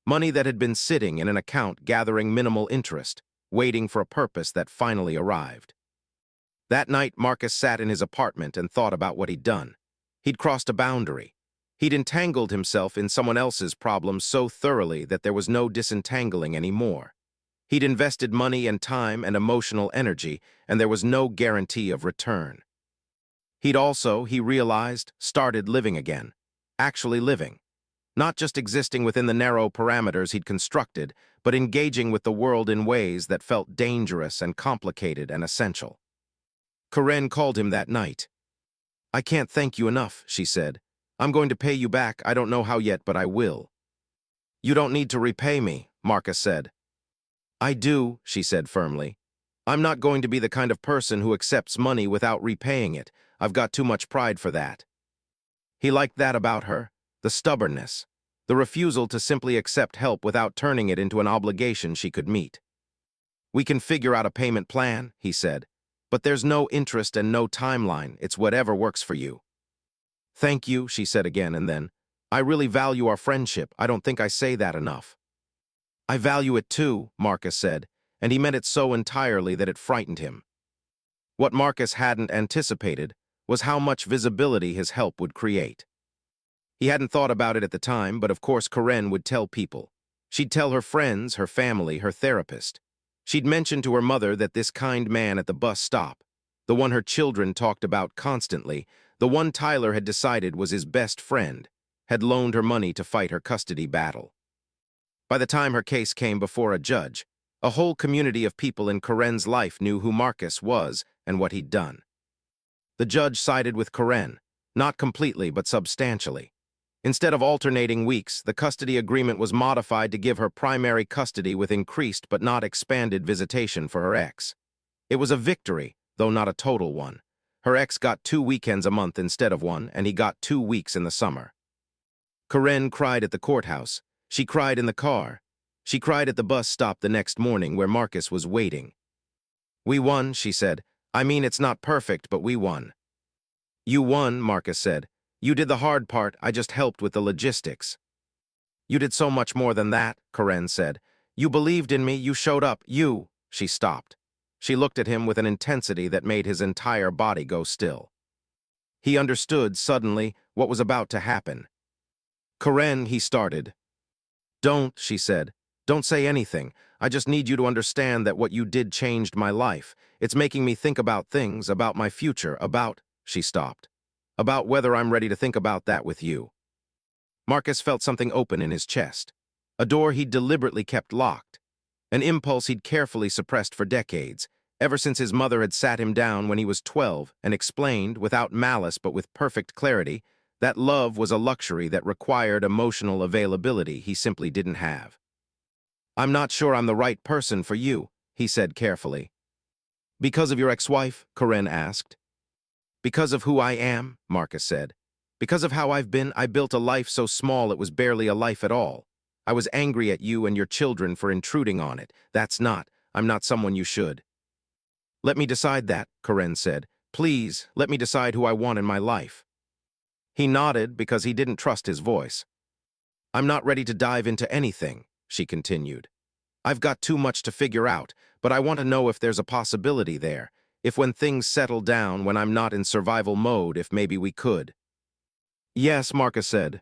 A: Money that had been sitting in an account gathering minimal interest, waiting for a purpose that finally arrived. That night, Marcus sat in his apartment and thought about what he'd done. He'd crossed a boundary. He'd entangled himself in someone else's problems so thoroughly that there was no disentangling anymore. He'd invested money and time and emotional energy, and there was no guarantee of return. He'd also, he realized, started living again. Actually living. Not just existing within the narrow parameters he'd constructed, but engaging with the world in ways that felt dangerous and complicated and essential. Karen called him that night. "I can't thank you enough," she said. "I'm going to pay you back, I don't know how yet, but I will." "You don't need to repay me," Marcus said. "I do," she said firmly. "I'm not going to be the kind of person who accepts money without repaying it. I've got too much pride for that." He liked that about her, the stubbornness, the refusal to simply accept help without turning it into an obligation she could meet. "We can figure out a payment plan," he said. "But there's no interest and no timeline. It's whatever works for you." "Thank you," she said again, and then, "I really value our friendship. I don't think I say that enough." "I value it too," Marcus said, and he meant it so entirely that it frightened him. What Marcus hadn't anticipated was how much visibility his help would create. He hadn't thought about it at the time, but of course Karen would tell people. She'd tell her friends, her family, her therapist. She'd mention to her mother that this kind man at the bus stop, the one her children talked about constantly, the one Tyler had decided was his best friend, had loaned her money to fight her custody battle. By the time her case came before a judge, a whole community of people in Karen's life knew who Marcus was and what he'd done. The judge sided with Karen, not completely but substantially. Instead of alternating weeks, the custody agreement was modified to give her primary custody with increased but not expanded visitation for her ex. It was a victory, though not a total one. Her ex got 2 weekends a month instead of one, and he got 2 weeks in the summer. Karen cried at the courthouse. She cried in the car. She cried at the bus stop the next morning where Marcus was waiting. "We won," she said. "I mean, it's not perfect, but we won." "You won," Marcus said. "You did the hard part, I just helped with the logistics." "You did so much more than that," Karen said. "You believed in me, you showed up, you—" She stopped. She looked at him with an intensity that made his entire body go still. He understood, suddenly, what was about to happen. "Karen," he started. "Don't," she said. "Don't say anything. I just need you to understand that what you did changed my life. It's making me think about things, about my future, about—" She stopped. "About whether I'm ready to think about that with you." Marcus felt something open in his chest. A door he'd deliberately kept locked. An impulse he'd carefully suppressed for decades, ever since his mother had sat him down when he was 12 and explained, without malice but with perfect clarity, that love was a luxury that required emotional availability he simply didn't have. "I'm not sure I'm the right person for you," he said carefully. "Because of your ex-wife?" Karen asked. "Because of who I am," Marcus said. "Because of how I've been, I built a life so small it was barely a life at all. I was angry at you and your children for intruding on it. I'm not someone you should." "Let me decide that," Karen said. "Please, let me decide who I want in my life." He nodded because he didn't trust his voice. "I'm not ready to dive into anything," she continued. "I've got too much to figure out, but I want to know if there's a possibility there, if when things settle down, when I'm not in survival mode, if maybe we could." "Yes," Marcus said.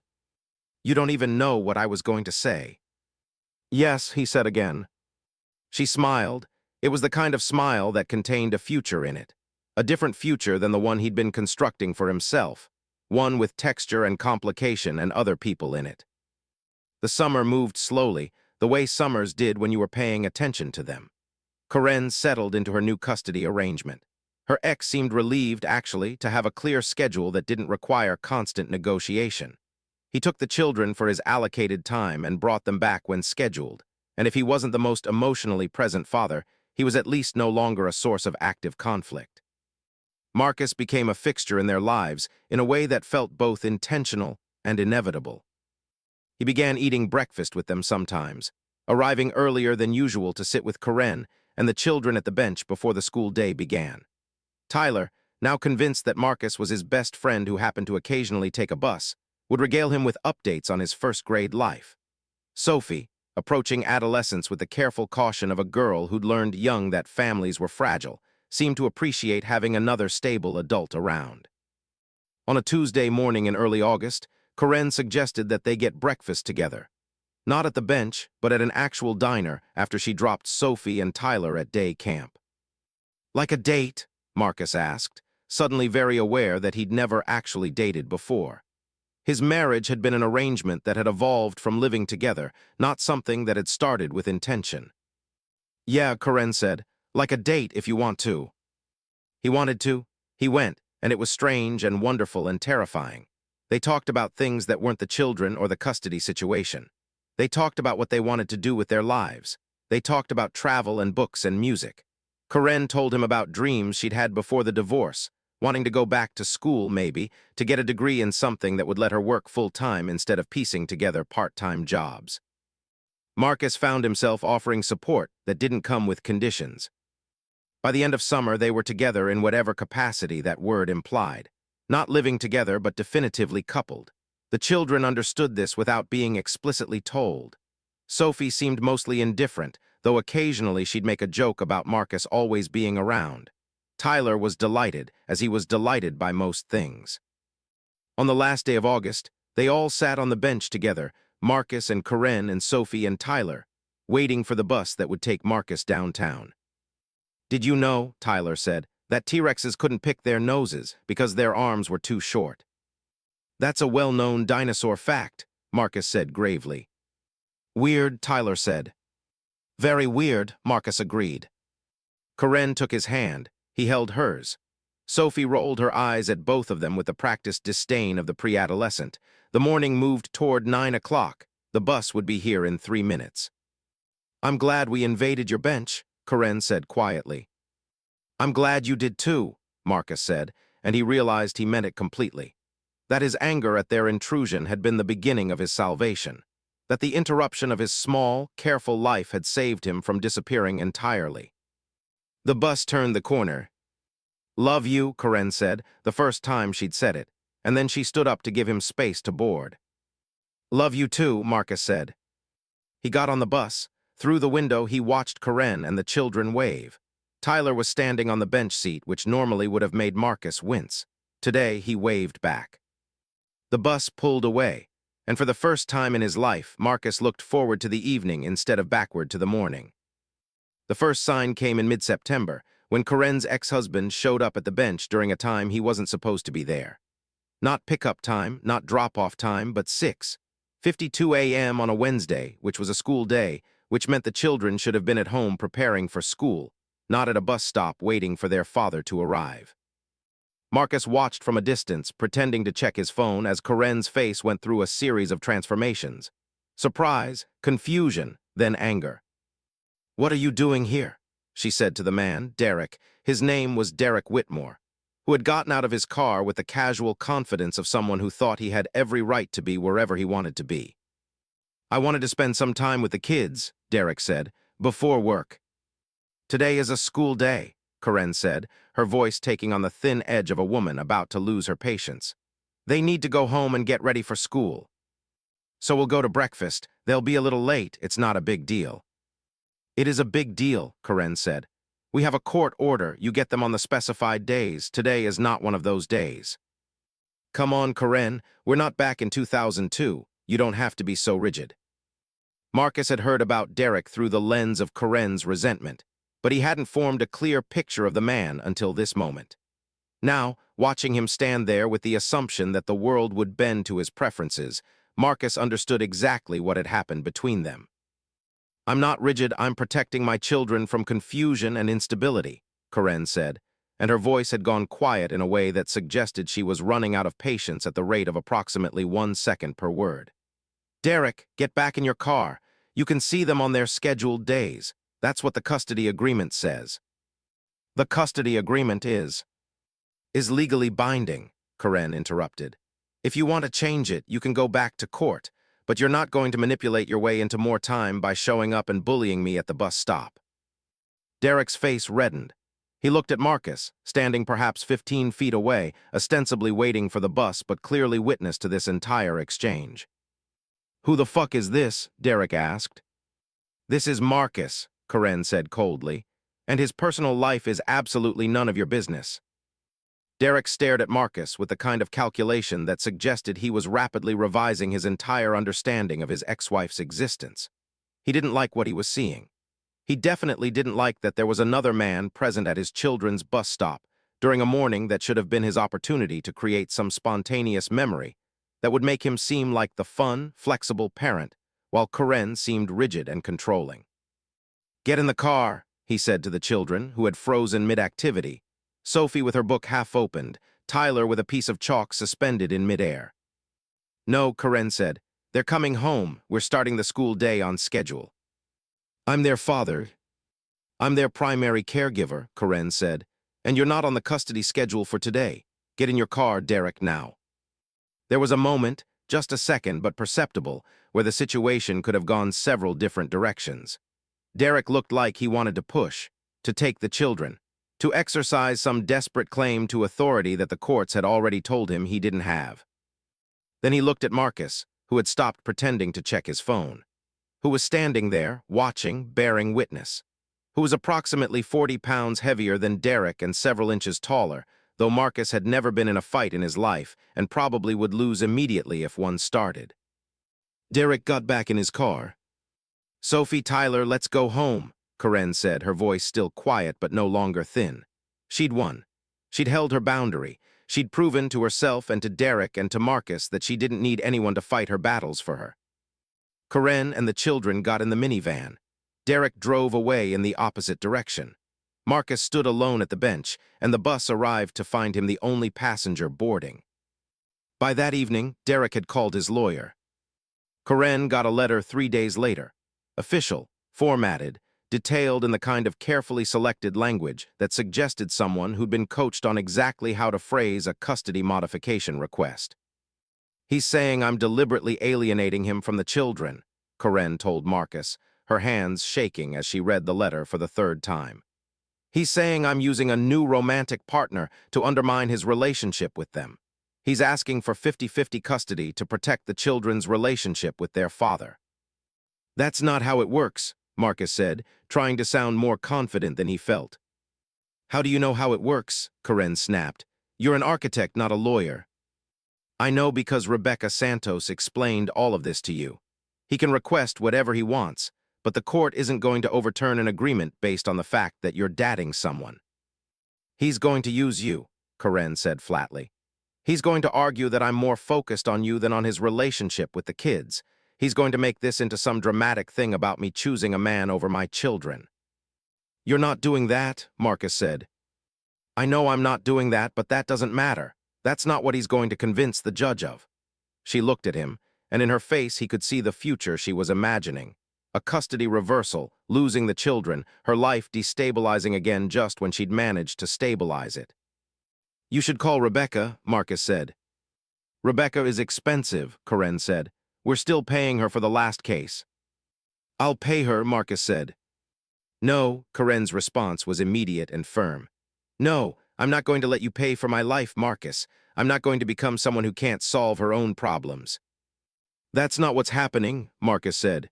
A: "You don't even know what I was going to say." "Yes," he said again. She smiled. It was the kind of smile that contained a future in it. A different future than the one he'd been constructing for himself. One with texture and complication and other people in it. The summer moved slowly, the way summers did when you were paying attention to them. Karen settled into her new custody arrangement. Her ex seemed relieved, actually, to have a clear schedule that didn't require constant negotiation. He took the children for his allocated time and brought them back when scheduled, and if he wasn't the most emotionally present father, he was at least no longer a source of active conflict. Marcus became a fixture in their lives in a way that felt both intentional and inevitable. He began eating breakfast with them sometimes, arriving earlier than usual to sit with Karen and the children at the bench before the school day began. Tyler, now convinced that Marcus was his best friend who happened to occasionally take a bus, would regale him with updates on his first-grade life. Sophie, approaching adolescence with the careful caution of a girl who'd learned young that families were fragile, seemed to appreciate having another stable adult around. On a Tuesday morning in early August, Karen suggested that they get breakfast together. Not at the bench, but at an actual diner after she dropped Sophie and Tyler at day camp. "Like a date?" Marcus asked, suddenly very aware that he'd never actually dated before. His marriage had been an arrangement that had evolved from living together, not something that had started with intention. "Yeah," Karen said, "like a date if you want to." He wanted to. He went, and it was strange and wonderful and terrifying. They talked about things that weren't the children or the custody situation. They talked about what they wanted to do with their lives. They talked about travel and books and music. Karen told him about dreams she'd had before the divorce, wanting to go back to school, maybe, to get a degree in something that would let her work full-time instead of piecing together part-time jobs. Marcus found himself offering support that didn't come with conditions. By the end of summer, they were together in whatever capacity that word implied. Not living together, but definitively coupled. The children understood this without being explicitly told. Sophie seemed mostly indifferent, though occasionally she'd make a joke about Marcus always being around. Tyler was delighted, as he was delighted by most things. On the last day of August, they all sat on the bench together, Marcus and Karen and Sophie and Tyler, waiting for the bus that would take Marcus downtown. "Did you know," Tyler said, "that T-Rexes couldn't pick their noses because their arms were too short?" "That's a well-known dinosaur fact," Marcus said gravely. "Weird," Tyler said. "Very weird," Marcus agreed. Karen took his hand. He held hers. Sophie rolled her eyes at both of them with the practiced disdain of the pre-adolescent. The morning moved toward 9 o'clock. The bus would be here in 3 minutes. "I'm glad we invaded your bench," Karen said quietly. "I'm glad you did too," Marcus said, and he realized he meant it completely. That his anger at their intrusion had been the beginning of his salvation. That the interruption of his small, careful life had saved him from disappearing entirely. The bus turned the corner. "Love you," Karen said, the first time she'd said it, and then she stood up to give him space to board. "Love you too," Marcus said. He got on the bus. Through the window, he watched Karen and the children wave. Tyler was standing on the bench seat, which normally would have made Marcus wince. Today, he waved back. The bus pulled away, and for the first time in his life, Marcus looked forward to the evening instead of backward to the morning. The first sign came in mid-September, when Karen's ex-husband showed up at the bench during a time he wasn't supposed to be there. Not pickup time, not drop-off time, but 6:52 a.m. on a Wednesday, which was a school day, which meant the children should have been at home preparing for school, not at a bus stop waiting for their father to arrive. Marcus watched from a distance, pretending to check his phone as Karen's face went through a series of transformations. Surprise, confusion, then anger. "What are you doing here?" she said to the man, Derek. His name was Derek Whitmore, who had gotten out of his car with the casual confidence of someone who thought he had every right to be wherever he wanted to be. "I wanted to spend some time with the kids," Derek said, "before work." "Today is a school day," Karen said, her voice taking on the thin edge of a woman about to lose her patience. "They need to go home and get ready for school. So we'll go to breakfast. They'll be a little late. It's not a big deal." "It is a big deal," Karen said. "We have a court order. You get them on the specified days. Today is not one of those days." "Come on, Karen. We're not back in 2002. You don't have to be so rigid." Marcus had heard about Derek through the lens of Karen's resentment, but he hadn't formed a clear picture of the man until this moment. Now, watching him stand there with the assumption that the world would bend to his preferences, Marcus understood exactly what had happened between them. "I'm not rigid, I'm protecting my children from confusion and instability," Karen said, and her voice had gone quiet in a way that suggested she was running out of patience at the rate of approximately 1 second per word. "Derek, get back in your car. You can see them on their scheduled days. That's what the custody agreement says." "The custody agreement is legally binding," Karen interrupted. "If you want to change it, you can go back to court, but you're not going to manipulate your way into more time by showing up and bullying me at the bus stop." Derek's face reddened. He looked at Marcus, standing perhaps 15 feet away, ostensibly waiting for the bus but clearly witness to this entire exchange. "Who the fuck is this?" Derek asked. "This is Marcus," Karen said coldly, "and his personal life is absolutely none of your business." Derek stared at Marcus with the kind of calculation that suggested he was rapidly revising his entire understanding of his ex-wife's existence. He didn't like what he was seeing. He definitely didn't like that there was another man present at his children's bus stop during a morning that should have been his opportunity to create some spontaneous memory that would make him seem like the fun, flexible parent, while Karen seemed rigid and controlling. "Get in the car," he said to the children, who had frozen mid-activity, Sophie with her book half opened, Tyler with a piece of chalk suspended in midair. "No," Karen said. "They're coming home. We're starting the school day on schedule." "I'm their father. I'm their primary caregiver," Karen said, "and you're not on the custody schedule for today. Get in your car, Derek, now." There was a moment, Just a second, but perceptible, where the situation could have gone several different directions. Derek looked like he wanted to push, to take the children, to exercise some desperate claim to authority that the courts had already told him he didn't have. Then he looked at Marcus, who had stopped pretending to check his phone, who was standing there, watching, bearing witness, who was approximately 40 pounds heavier than Derek and several inches taller, though Marcus had never been in a fight in his life and probably would lose immediately if one started. Derek got back in his car. "Sophie, Tyler, let's go home," KARENS said, her voice still quiet but no longer thin. She'd won. She'd held her boundary. She'd proven to herself and to Derek and to Marcus that she didn't need anyone to fight her battles for her. KARENS and the children got in the minivan. Derek drove away in the opposite direction. Marcus stood alone at the bench, and the bus arrived to find him the only passenger boarding. By that evening, Derek had called his lawyer. KARENS got a letter 3 days later, official, formatted, detailed in the kind of carefully selected language that suggested someone who'd been coached on exactly how to phrase a custody modification request. "He's saying I'm deliberately alienating him from the children," KARENS told Marcus, her hands shaking as she read the letter for the third time. "He's saying I'm using a new romantic partner to undermine his relationship with them. He's asking for 50-50 custody to protect the children's relationship with their father." "That's not how it works," Marcus said, trying to sound more confident than he felt. "How do you know how it works?" KARENS snapped. "You're an architect, not a lawyer." "I know because Rebecca Santos explained all of this to you. He can request whatever he wants, but the court isn't going to overturn an agreement based on the fact that you're dating someone." "He's going to use you," KARENS said flatly. "He's going to argue that I'm more focused on you than on his relationship with the kids. He's going to make this into some dramatic thing about me choosing a man over my children." "You're not doing that," Marcus said. "I know I'm not doing that, but that doesn't matter. That's not what he's going to convince the judge of." She looked at him, and in her face he could see the future she was imagining. A custody reversal, losing the children, her life destabilizing again just when she'd managed to stabilize it. "You should call Rebecca," Marcus said. "Rebecca is expensive," KARENS said. "We're still paying her for the last case." "I'll pay her," Marcus said. "No," KARENS' response was immediate and firm. "No, I'm not going to let you pay for my life, Marcus. I'm not going to become someone who can't solve her own problems." "That's not what's happening," Marcus said.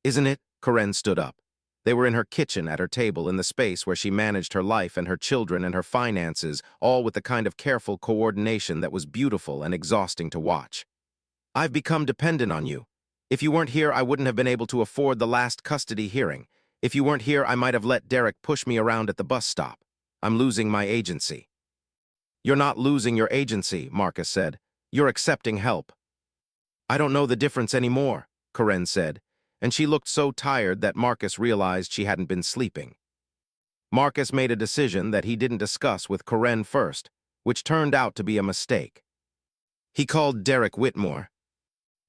A: "Isn't it?" KARENS stood up. They were in her kitchen at her table in the space where she managed her life and her children and her finances, all with the kind of careful coordination that was beautiful and exhausting to watch. "I've become dependent on you. If you weren't here, I wouldn't have been able to afford the last custody hearing. If you weren't here, I might have let Derek push me around at the bus stop. I'm losing my agency." "You're not losing your agency," Marcus said. "You're accepting help." "I don't know the difference anymore," KARENS said, and she looked so tired that Marcus realized she hadn't been sleeping. Marcus made a decision that he didn't discuss with KARENS first, which turned out to be a mistake. He called Derek Whitmore.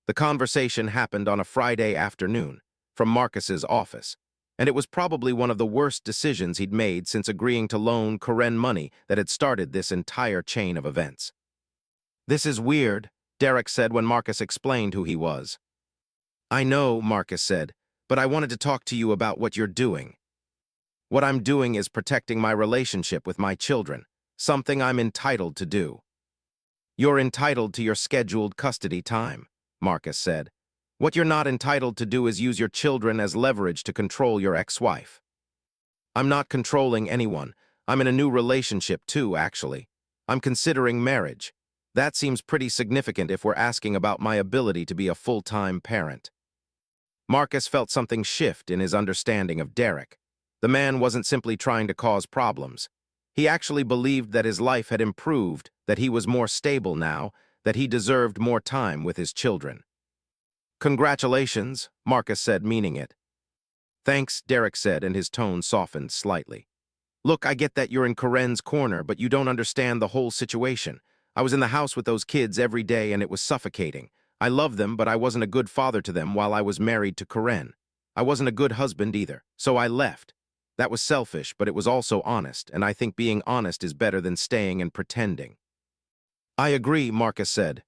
A: The conversation happened on a Friday afternoon, from Marcus's office, and it was probably one of the worst decisions he'd made since agreeing to loan KARENS money that had started this entire chain of events. "This is weird," Derek said when Marcus explained who he was. "I know," Marcus said, "but I wanted to talk to you about what you're doing." "What I'm doing is protecting my relationship with my children, something I'm entitled to do." "You're entitled to your scheduled custody time," Marcus said. "What you're not entitled to do is use your children as leverage to control your ex-wife." "I'm not controlling anyone. I'm in a new relationship too, actually. I'm considering marriage. That seems pretty significant if we're asking about my ability to be a full-time parent." Marcus felt something shift in his understanding of Derek. The man wasn't simply trying to cause problems. He actually believed that his life had improved, that he was more stable now, that he deserved more time with his children. "Congratulations," Marcus said, meaning it. "Thanks," Derek said, and his tone softened slightly. "Look, I get that you're in KARENS' corner, but you don't understand the whole situation. I was in the house with those kids every day, and it was suffocating. I love them, but I wasn't a good father to them while I was married to KARENS. I wasn't a good husband either, so I left. That was selfish, but it was also honest, and I think being honest is better than staying and pretending." "I agree," Marcus said.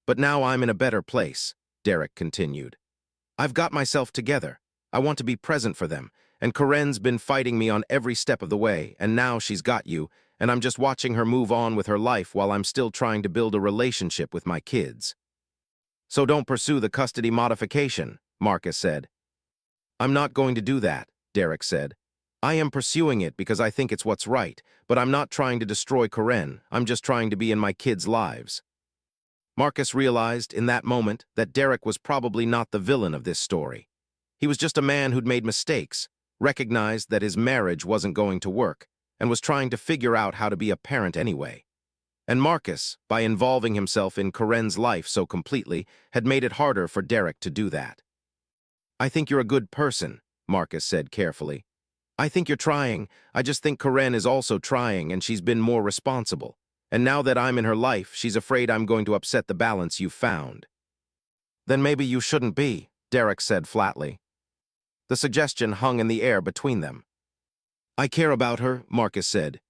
A: But now I'm in a better place, Derek continued. I've got myself together. I want to be present for them, and Karen's been fighting me on every step of the way, and now she's got you, and I'm just watching her move on with her life while I'm still trying to build a relationship with my kids. So don't pursue the custody modification, Marcus said. I'm not going to do that, Derek said. I am pursuing it because I think it's what's right, but I'm not trying to destroy Karen. I'm just trying to be in my kids' lives. Marcus realized in that moment that Derek was probably not the villain of this story. He was just a man who'd made mistakes, recognized that his marriage wasn't going to work, and was trying to figure out how to be a parent anyway. And Marcus, by involving himself in Karen's life so completely, had made it harder for Derek to do that. I think you're a good person, Marcus said carefully. I think you're trying. I just think Karen is also trying, and she's been more responsible. And now that I'm in her life, she's afraid I'm going to upset the balance you've found. Then maybe you shouldn't be, Derek said flatly. The suggestion hung in the air between them. I care about her, Marcus said.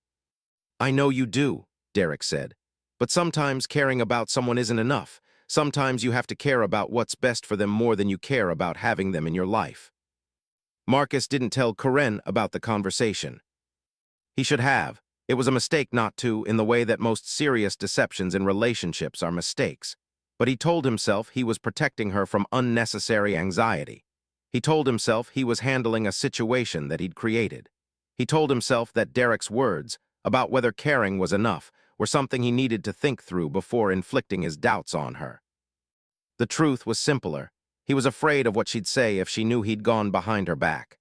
A: I know you do, Derek said. But sometimes caring about someone isn't enough. Sometimes you have to care about what's best for them more than you care about having them in your life. Marcus didn't tell Karen about the conversation. He should have. It was a mistake not to, in the way that most serious deceptions in relationships are mistakes. But he told himself he was protecting her from unnecessary anxiety. He told himself he was handling a situation that he'd created. He told himself that Derek's words, about whether caring was enough, were something he needed to think through before inflicting his doubts on her. The truth was simpler. He was afraid of what she'd say if she knew he'd gone behind her back.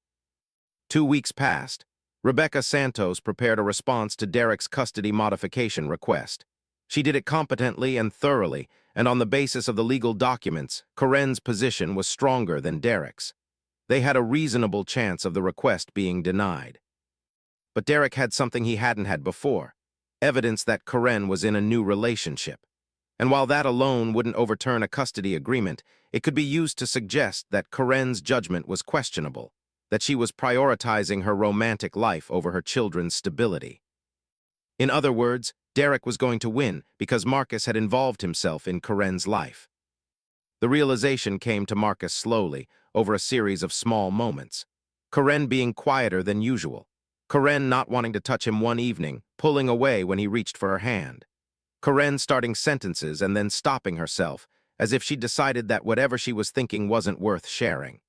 A: 2 weeks passed. Rebecca Santos prepared a response to Derek's custody modification request. She did it competently and thoroughly, and on the basis of the legal documents, Karen's position was stronger than Derek's. They had a reasonable chance of the request being denied. But Derek had something he hadn't had before, evidence that Karen was in a new relationship. And while that alone wouldn't overturn a custody agreement, it could be used to suggest that Karen's judgment was questionable, that she was prioritizing her romantic life over her children's stability. In other words, Derek was going to win because Marcus had involved himself in Karen's life. The realization came to Marcus slowly, over a series of small moments. Karen being quieter than usual. Karen not wanting to touch him one evening, pulling away when he reached for her hand. Karen starting sentences and then stopping herself, as if she decided that whatever she was thinking wasn't worth sharing.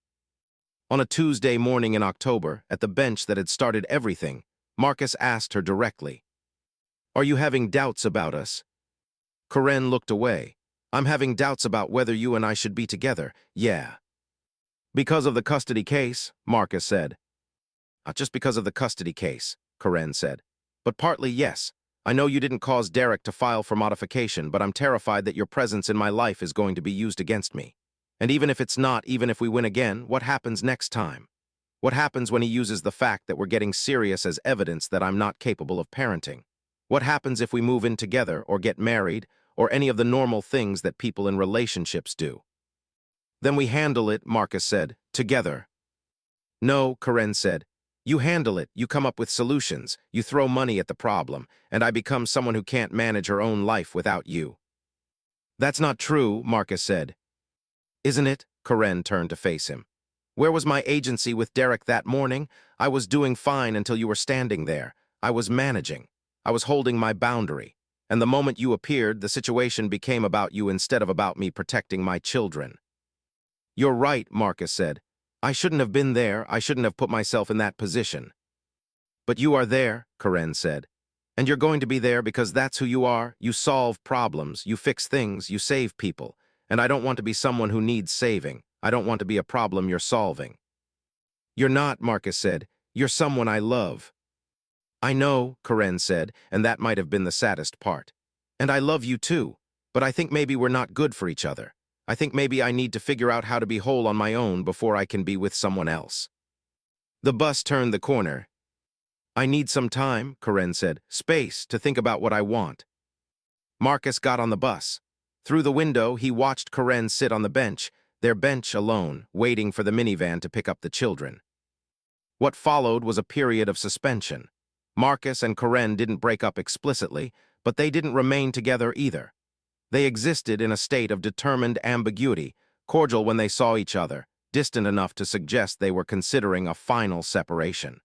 A: On a Tuesday morning in October, at the bench that had started everything, Marcus asked her directly, "Are you having doubts about us?" Karen looked away. "I'm having doubts about whether you and I should be together, yeah." "Because of the custody case," Marcus said. "Not just because of the custody case," Karen said. "But partly, yes. I know you didn't cause Derek to file for modification, but I'm terrified that your presence in my life is going to be used against me. And even if it's not, even if we win again, what happens next time? What happens when he uses the fact that we're getting serious as evidence that I'm not capable of parenting? What happens if we move in together or get married or any of the normal things that people in relationships do?" "Then we handle it," Marcus said, "together." "No," Karen said. "You handle it, you come up with solutions, you throw money at the problem, and I become someone who can't manage her own life without you." "That's not true," Marcus said. "Isn't it?" Karen turned to face him. "Where was my agency with Derek that morning? I was doing fine until you were standing there. I was managing. I was holding my boundary. And the moment you appeared, the situation became about you instead of about me protecting my children." "You're right," Marcus said. "I shouldn't have been there. I shouldn't have put myself in that position." "But you are there," Karen said. "And you're going to be there because that's who you are. You solve problems, you fix things, you save people. And I don't want to be someone who needs saving. I don't want to be a problem you're solving." "You're not," Marcus said. "You're someone I love." "I know," Karen said, and that might have been the saddest part. "And I love you too. But I think maybe we're not good for each other. I think maybe I need to figure out how to be whole on my own before I can be with someone else." The bus turned the corner. "I need some time," Karen said. "Space to think about what I want." Marcus got on the bus. Through the window, he watched Karen sit on the bench, their bench alone, waiting for the minivan to pick up the children. What followed was a period of suspension. Marcus and Karen didn't break up explicitly, but they didn't remain together either. They existed in a state of determined ambiguity, cordial when they saw each other, distant enough to suggest they were considering a final separation.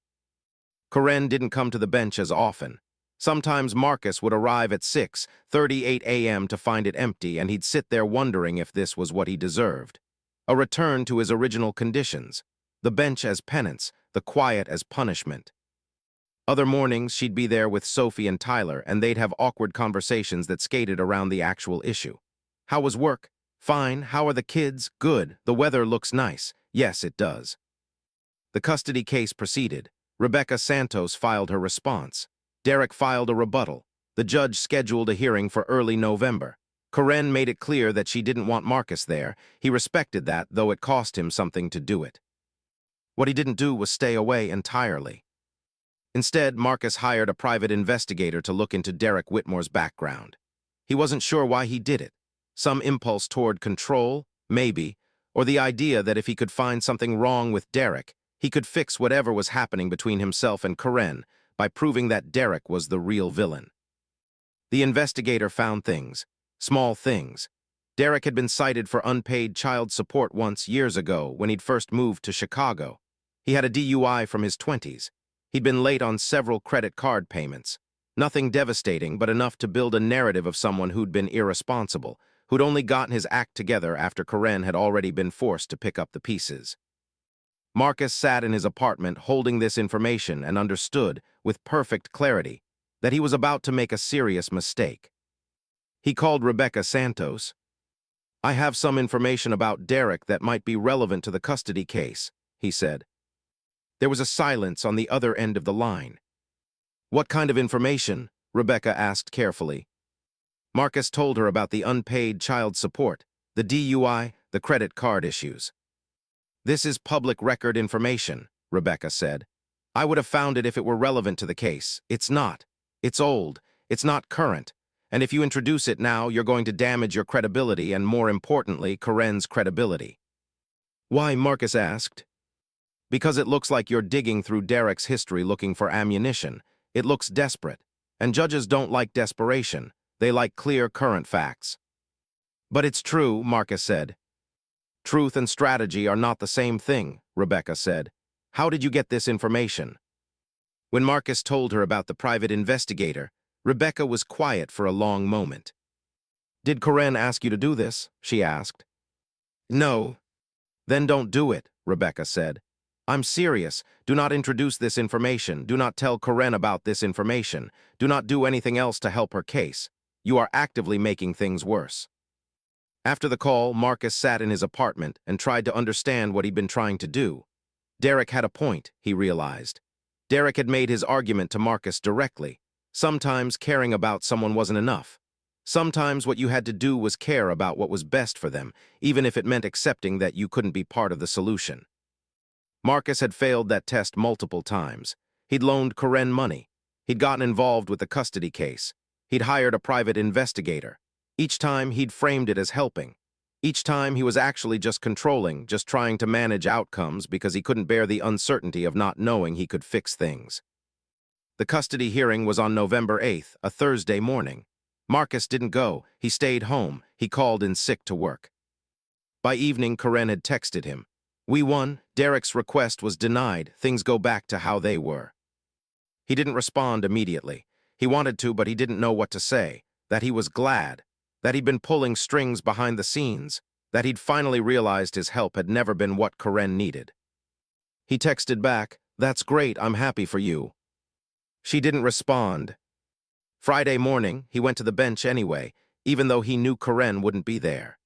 A: Karen didn't come to the bench as often. Sometimes Marcus would arrive at 6:38 a.m. to find it empty, and he'd sit there wondering if this was what he deserved. A return to his original conditions. The bench as penance, the quiet as punishment. Other mornings, she'd be there with Sophie and Tyler, and they'd have awkward conversations that skated around the actual issue. How was work? Fine. How are the kids? Good. The weather looks nice. Yes, it does. The custody case proceeded. Rebecca Santos filed her response. Derek filed a rebuttal. The judge scheduled a hearing for early November. Karen made it clear that she didn't want Marcus there. He respected that, though it cost him something to do it. What he didn't do was stay away entirely. Instead, Marcus hired a private investigator to look into Derek Whitmore's background. He wasn't sure why he did it. Some impulse toward control, maybe, or the idea that if he could find something wrong with Derek, he could fix whatever was happening between himself and Karen by proving that Derek was the real villain. The investigator found things, small things. Derek had been cited for unpaid child support once years ago when he'd first moved to Chicago. He had a DUI from his 20s. He'd been late on several credit card payments. Nothing devastating, but enough to build a narrative of someone who'd been irresponsible, who'd only gotten his act together after Karen had already been forced to pick up the pieces. Marcus sat in his apartment holding this information and understood, with perfect clarity, that he was about to make a serious mistake. He called Rebecca Santos. "I have some information about Derek that might be relevant to the custody case," he said. There was a silence on the other end of the line. "What kind of information?" Rebecca asked carefully. Marcus told her about the unpaid child support, the DUI, the credit card issues. "This is public record information," Rebecca said. "I would have found it if it were relevant to the case. It's not. It's old. It's not current. And if you introduce it now, you're going to damage your credibility and, more importantly, Karen's credibility." "Why?" Marcus asked. "Because it looks like you're digging through Derek's history looking for ammunition. It looks desperate. And judges don't like desperation. They like clear, current facts." "But it's true," Marcus said. "Truth and strategy are not the same thing," Rebecca said. "How did you get this information?" When Marcus told her about the private investigator, Rebecca was quiet for a long moment. "Did Karen ask you to do this?" she asked. "No." "Then don't do it," Rebecca said. "I'm serious. Do not introduce this information. Do not tell Karen about this information. Do not do anything else to help her case. You are actively making things worse." After the call, Marcus sat in his apartment and tried to understand what he'd been trying to do. Derek had a point, he realized. Derek had made his argument to Marcus directly. Sometimes caring about someone wasn't enough. Sometimes what you had to do was care about what was best for them, even if it meant accepting that you couldn't be part of the solution. Marcus had failed that test multiple times. He'd loaned Karen money. He'd gotten involved with the custody case. He'd hired a private investigator. Each time, he'd framed it as helping. Each time, he was actually just controlling, just trying to manage outcomes because he couldn't bear the uncertainty of not knowing he could fix things. The custody hearing was on November 8th, a Thursday morning. Marcus didn't go. He stayed home. He called in sick to work. By evening, Karen had texted him. "We won. Derek's request was denied. Things go back to how they were." He didn't respond immediately. He wanted to, but he didn't know what to say. That he was glad. That he'd been pulling strings behind the scenes. That he'd finally realized his help had never been what Karen needed. He texted back, "That's great. I'm happy for you." She didn't respond. Friday morning, he went to the bench anyway, even though he knew Karen wouldn't be there.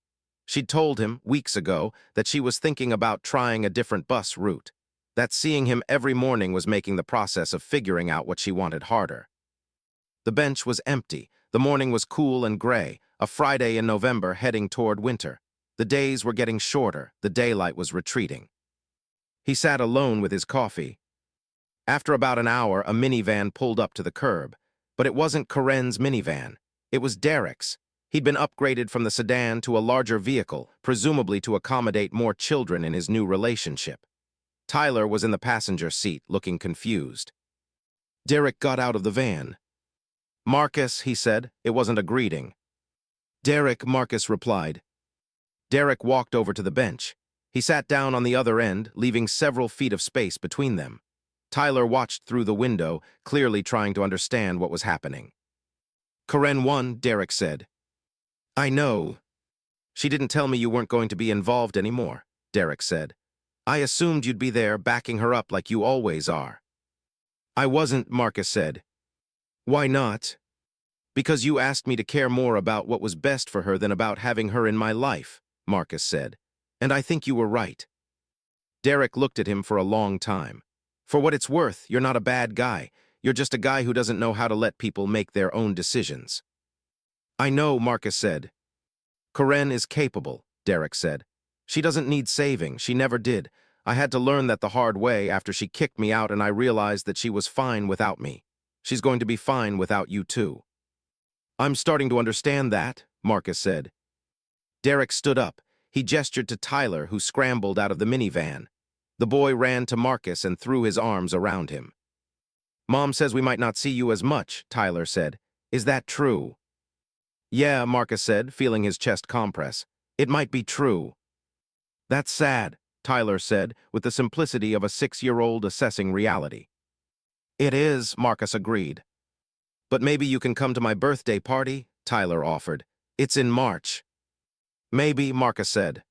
A: She'd told him, weeks ago, that she was thinking about trying a different bus route. That seeing him every morning was making the process of figuring out what she wanted harder. The bench was empty. The morning was cool and gray, a Friday in November heading toward winter. The days were getting shorter. The daylight was retreating. He sat alone with his coffee. After about an hour, a minivan pulled up to the curb. But it wasn't Karen's minivan. It was Derek's. He'd been upgraded from the sedan to a larger vehicle, presumably to accommodate more children in his new relationship. Tyler was in the passenger seat, looking confused. Derek got out of the van. "Marcus," he said. It wasn't a greeting. Derek, Marcus replied. Derek walked over to the bench. He sat down on the other end, leaving several feet of space between them. Tyler watched through the window, clearly trying to understand what was happening. Karen won, Derek said. I know. She didn't tell me you weren't going to be involved anymore, Derek said. I assumed you'd be there backing her up like you always are. I wasn't, Marcus said. Why not? Because you asked me to care more about what was best for her than about having her in my life, Marcus said. And I think you were right. Derek looked at him for a long time. For what it's worth, you're not a bad guy. You're just a guy who doesn't know how to let people make their own decisions. I know, Marcus said. Karen is capable, Derek said. She doesn't need saving. She never did. I had to learn that the hard way after she kicked me out, and I realized that she was fine without me. She's going to be fine without you too. I'm starting to understand that, Marcus said. Derek stood up. He gestured to Tyler, who scrambled out of the minivan. The boy ran to Marcus and threw his arms around him. Mom says we might not see you as much, Tyler said. Is that true? Yeah, Marcus said, feeling his chest compress. It might be true. That's sad, Tyler said, with the simplicity of a 6-year-old assessing reality. It is, Marcus agreed. But maybe you can come to my birthday party, Tyler offered. It's in March. Maybe, Marcus said.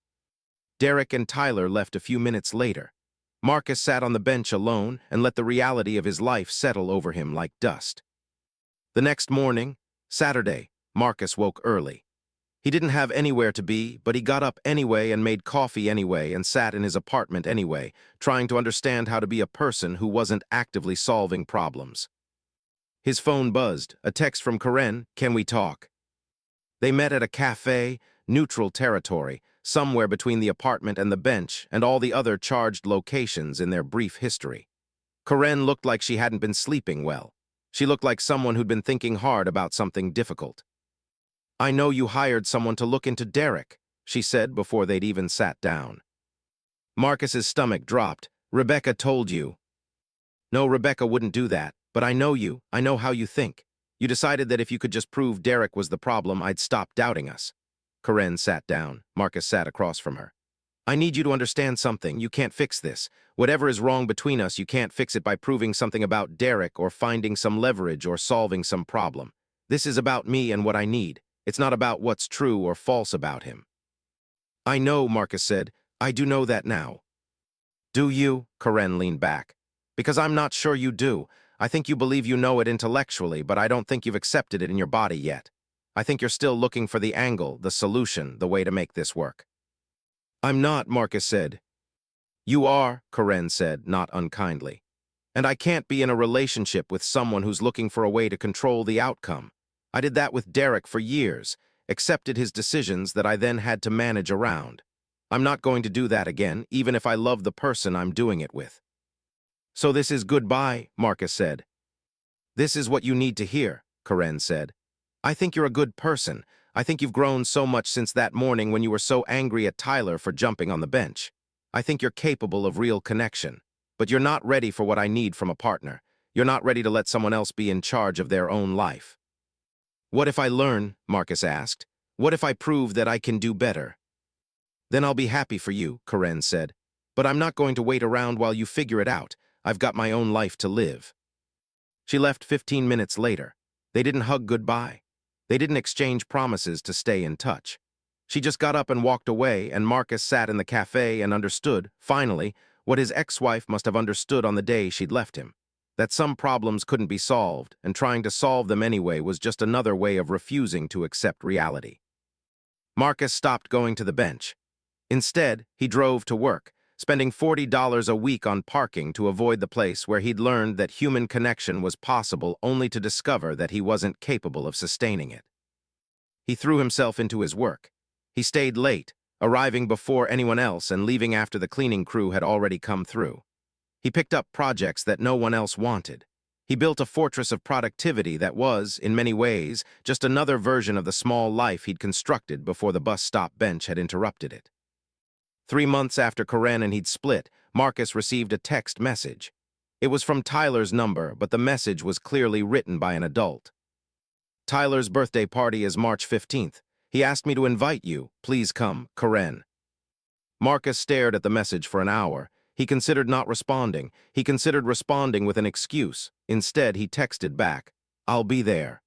A: Derek and Tyler left a few minutes later. Marcus sat on the bench alone and let the reality of his life settle over him like dust. The next morning, Saturday, Marcus woke early. He didn't have anywhere to be, but he got up anyway and made coffee anyway and sat in his apartment anyway, trying to understand how to be a person who wasn't actively solving problems. His phone buzzed, a text from Karen, "Can we talk?" They met at a cafe, neutral territory, somewhere between the apartment and the bench and all the other charged locations in their brief history. Karen looked like she hadn't been sleeping well. She looked like someone who'd been thinking hard about something difficult. I know you hired someone to look into Derek, she said before they'd even sat down. Marcus's stomach dropped. Rebecca told you. No, Rebecca wouldn't do that, but I know you. I know how you think. You decided that if you could just prove Derek was the problem, I'd stop doubting us. Karen sat down. Marcus sat across from her. I need you to understand something. You can't fix this. Whatever is wrong between us, you can't fix it by proving something about Derek or finding some leverage or solving some problem. This is about me and what I need. It's not about what's true or false about him. I know, Marcus said. I do know that now. Do you? Karen leaned back. Because I'm not sure you do. I think you believe you know it intellectually, but I don't think you've accepted it in your body yet. I think you're still looking for the angle, the solution, the way to make this work. I'm not, Marcus said. You are, Karen said, not unkindly. And I can't be in a relationship with someone who's looking for a way to control the outcome. I did that with Derek for years, accepted his decisions that I then had to manage around. I'm not going to do that again, even if I love the person I'm doing it with. So this is goodbye, Marcus said. This is what you need to hear, Karen said. I think you're a good person. I think you've grown so much since that morning when you were so angry at Tyler for jumping on the bench. I think you're capable of real connection. But you're not ready for what I need from a partner. You're not ready to let someone else be in charge of their own life. What if I learn? Marcus asked. What if I prove that I can do better? Then I'll be happy for you, Karen said. But I'm not going to wait around while you figure it out. I've got my own life to live. She left 15 minutes later. They didn't hug goodbye. They didn't exchange promises to stay in touch. She just got up and walked away, and Marcus sat in the cafe and understood, finally, what his ex-wife must have understood on the day she'd left him. That some problems couldn't be solved, and trying to solve them anyway was just another way of refusing to accept reality. Marcus stopped going to the bench. Instead, he drove to work, spending $40 a week on parking to avoid the place where he'd learned that human connection was possible only to discover that he wasn't capable of sustaining it. He threw himself into his work. He stayed late, arriving before anyone else and leaving after the cleaning crew had already come through. He picked up projects that no one else wanted. He built a fortress of productivity that was, in many ways, just another version of the small life he'd constructed before the bus stop bench had interrupted it. 3 months after Karen and he'd split, Marcus received a text message. It was from Tyler's number, but the message was clearly written by an adult. Tyler's birthday party is March 15th. He asked me to invite you. Please come, Karen. Marcus stared at the message for an hour. He considered not responding. He considered responding with an excuse. Instead, he texted back, I'll be there.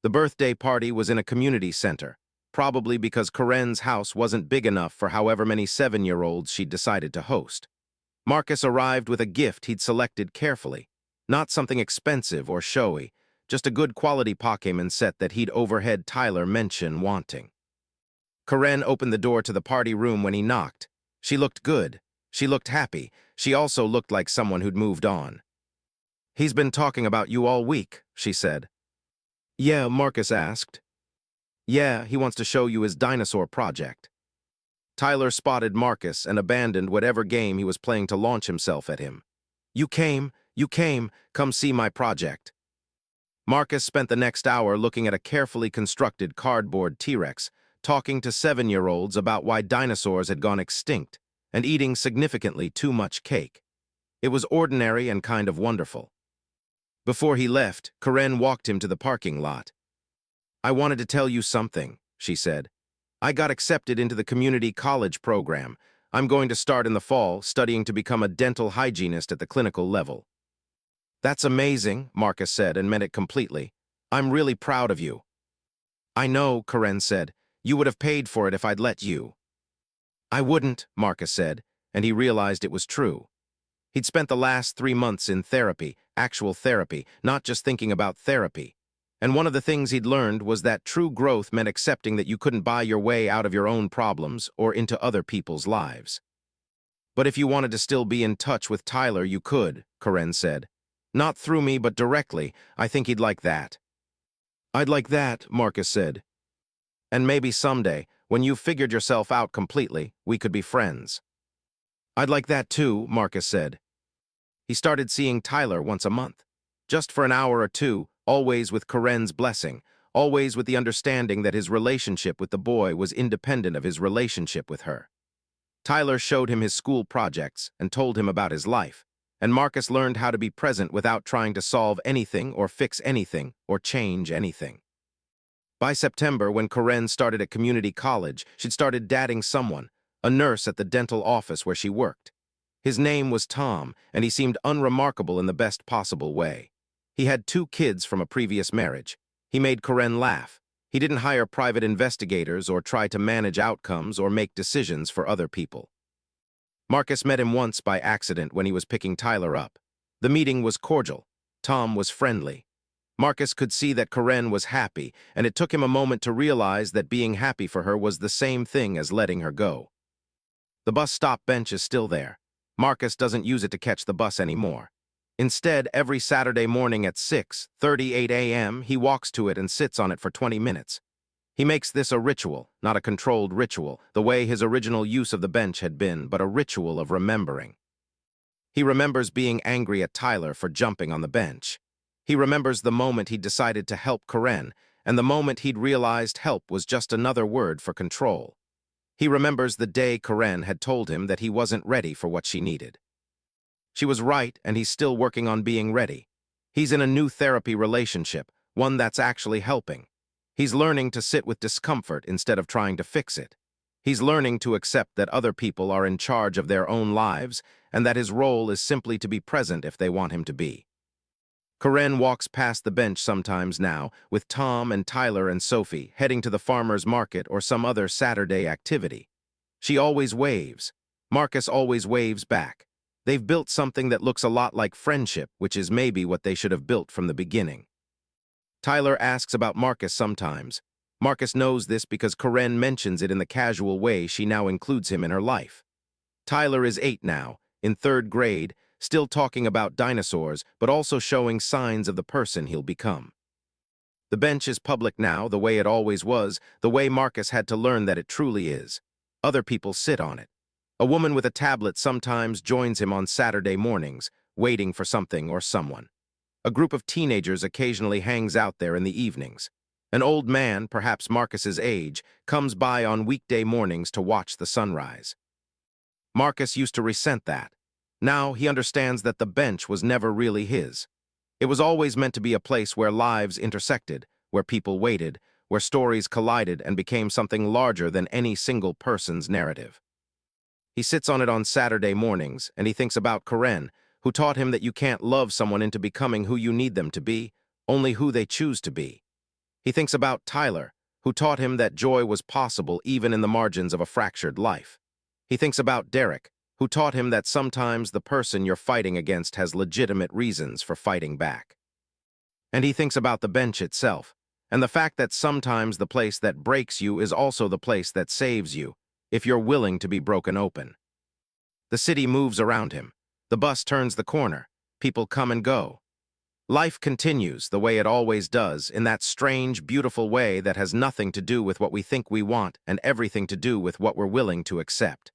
A: The birthday party was in a community center, probably because Karen's house wasn't big enough for however many 7-year-olds she'd decided to host. Marcus arrived with a gift he'd selected carefully, not something expensive or showy, just a good quality Pokémon set that he'd overheard Tyler mention wanting. Karen opened the door to the party room when he knocked. She looked good. She looked happy. She also looked like someone who'd moved on. He's been talking about you all week, she said. Yeah, Marcus asked. Yeah, he wants to show you his dinosaur project. Tyler spotted Marcus and abandoned whatever game he was playing to launch himself at him. You came, come see my project. Marcus spent the next hour looking at a carefully constructed cardboard T-Rex, talking to 7-year-olds about why dinosaurs had gone extinct, and eating significantly too much cake. It was ordinary and kind of wonderful. Before he left, Karen walked him to the parking lot. I wanted to tell you something, she said. I got accepted into the community college program. I'm going to start in the fall, studying to become a dental hygienist at the clinical level. That's amazing, Marcus said, and meant it completely. I'm really proud of you. I know, Karen said. You would have paid for it if I'd let you. I wouldn't, Marcus said, and he realized it was true. He'd spent the last 3 months in therapy, actual therapy, not just thinking about therapy. And one of the things he'd learned was that true growth meant accepting that you couldn't buy your way out of your own problems or into other people's lives. But if you wanted to still be in touch with Tyler, you could, Karen said. Not through me, but directly. I think he'd like that. I'd like that, Marcus said. And maybe someday, when you've figured yourself out completely, we could be friends. I'd like that too, Marcus said. He started seeing Tyler once a month, just for an hour or two, always with Karen's blessing, always with the understanding that his relationship with the boy was independent of his relationship with her. Tyler showed him his school projects and told him about his life, and Marcus learned how to be present without trying to solve anything or fix anything or change anything. By September, when Karen started at community college, she'd started dating someone, a nurse at the dental office where she worked. His name was Tom, and he seemed unremarkable in the best possible way. He had 2 kids from a previous marriage. He made Karen laugh. He didn't hire private investigators or try to manage outcomes or make decisions for other people. Marcus met him once by accident when he was picking Tyler up. The meeting was cordial. Tom was friendly. Marcus could see that Karen was happy, and it took him a moment to realize that being happy for her was the same thing as letting her go. The bus stop bench is still there. Marcus doesn't use it to catch the bus anymore. Instead, every Saturday morning at 6:38 a.m., he walks to it and sits on it for 20 minutes. He makes this a ritual, not a controlled ritual, the way his original use of the bench had been, but a ritual of remembering. He remembers being angry at Tyler for jumping on the bench. He remembers the moment he decided to help Karen, and the moment he'd realized help was just another word for control. He remembers the day Karen had told him that he wasn't ready for what she needed. She was right, and he's still working on being ready. He's in a new therapy relationship, one that's actually helping. He's learning to sit with discomfort instead of trying to fix it. He's learning to accept that other people are in charge of their own lives and that his role is simply to be present if they want him to be. Karen walks past the bench sometimes now, with Tom and Tyler and Sophie heading to the farmer's market or some other Saturday activity. She always waves. Marcus always waves back. They've built something that looks a lot like friendship, which is maybe what they should have built from the beginning. Tyler asks about Marcus sometimes. Marcus knows this because Karen mentions it in the casual way she now includes him in her life. Tyler is 8 now, in 3rd grade, still talking about dinosaurs, but also showing signs of the person he'll become. The bench is public now, the way it always was, the way Marcus had to learn that it truly is. Other people sit on it. A woman with a tablet sometimes joins him on Saturday mornings, waiting for something or someone. A group of teenagers occasionally hangs out there in the evenings. An old man, perhaps Marcus's age, comes by on weekday mornings to watch the sunrise. Marcus used to resent that. Now he understands that the bench was never really his. It was always meant to be a place where lives intersected, where people waited, where stories collided and became something larger than any single person's narrative. He sits on it on Saturday mornings, and he thinks about Karen, who taught him that you can't love someone into becoming who you need them to be, only who they choose to be. He thinks about Tyler, who taught him that joy was possible even in the margins of a fractured life. He thinks about Derek, who taught him that sometimes the person you're fighting against has legitimate reasons for fighting back. And he thinks about the bench itself, and the fact that sometimes the place that breaks you is also the place that saves you, if you're willing to be broken open. The city moves around him. The bus turns the corner. People come and go. Life continues the way it always does, in that strange, beautiful way that has nothing to do with what we think we want and everything to do with what we're willing to accept.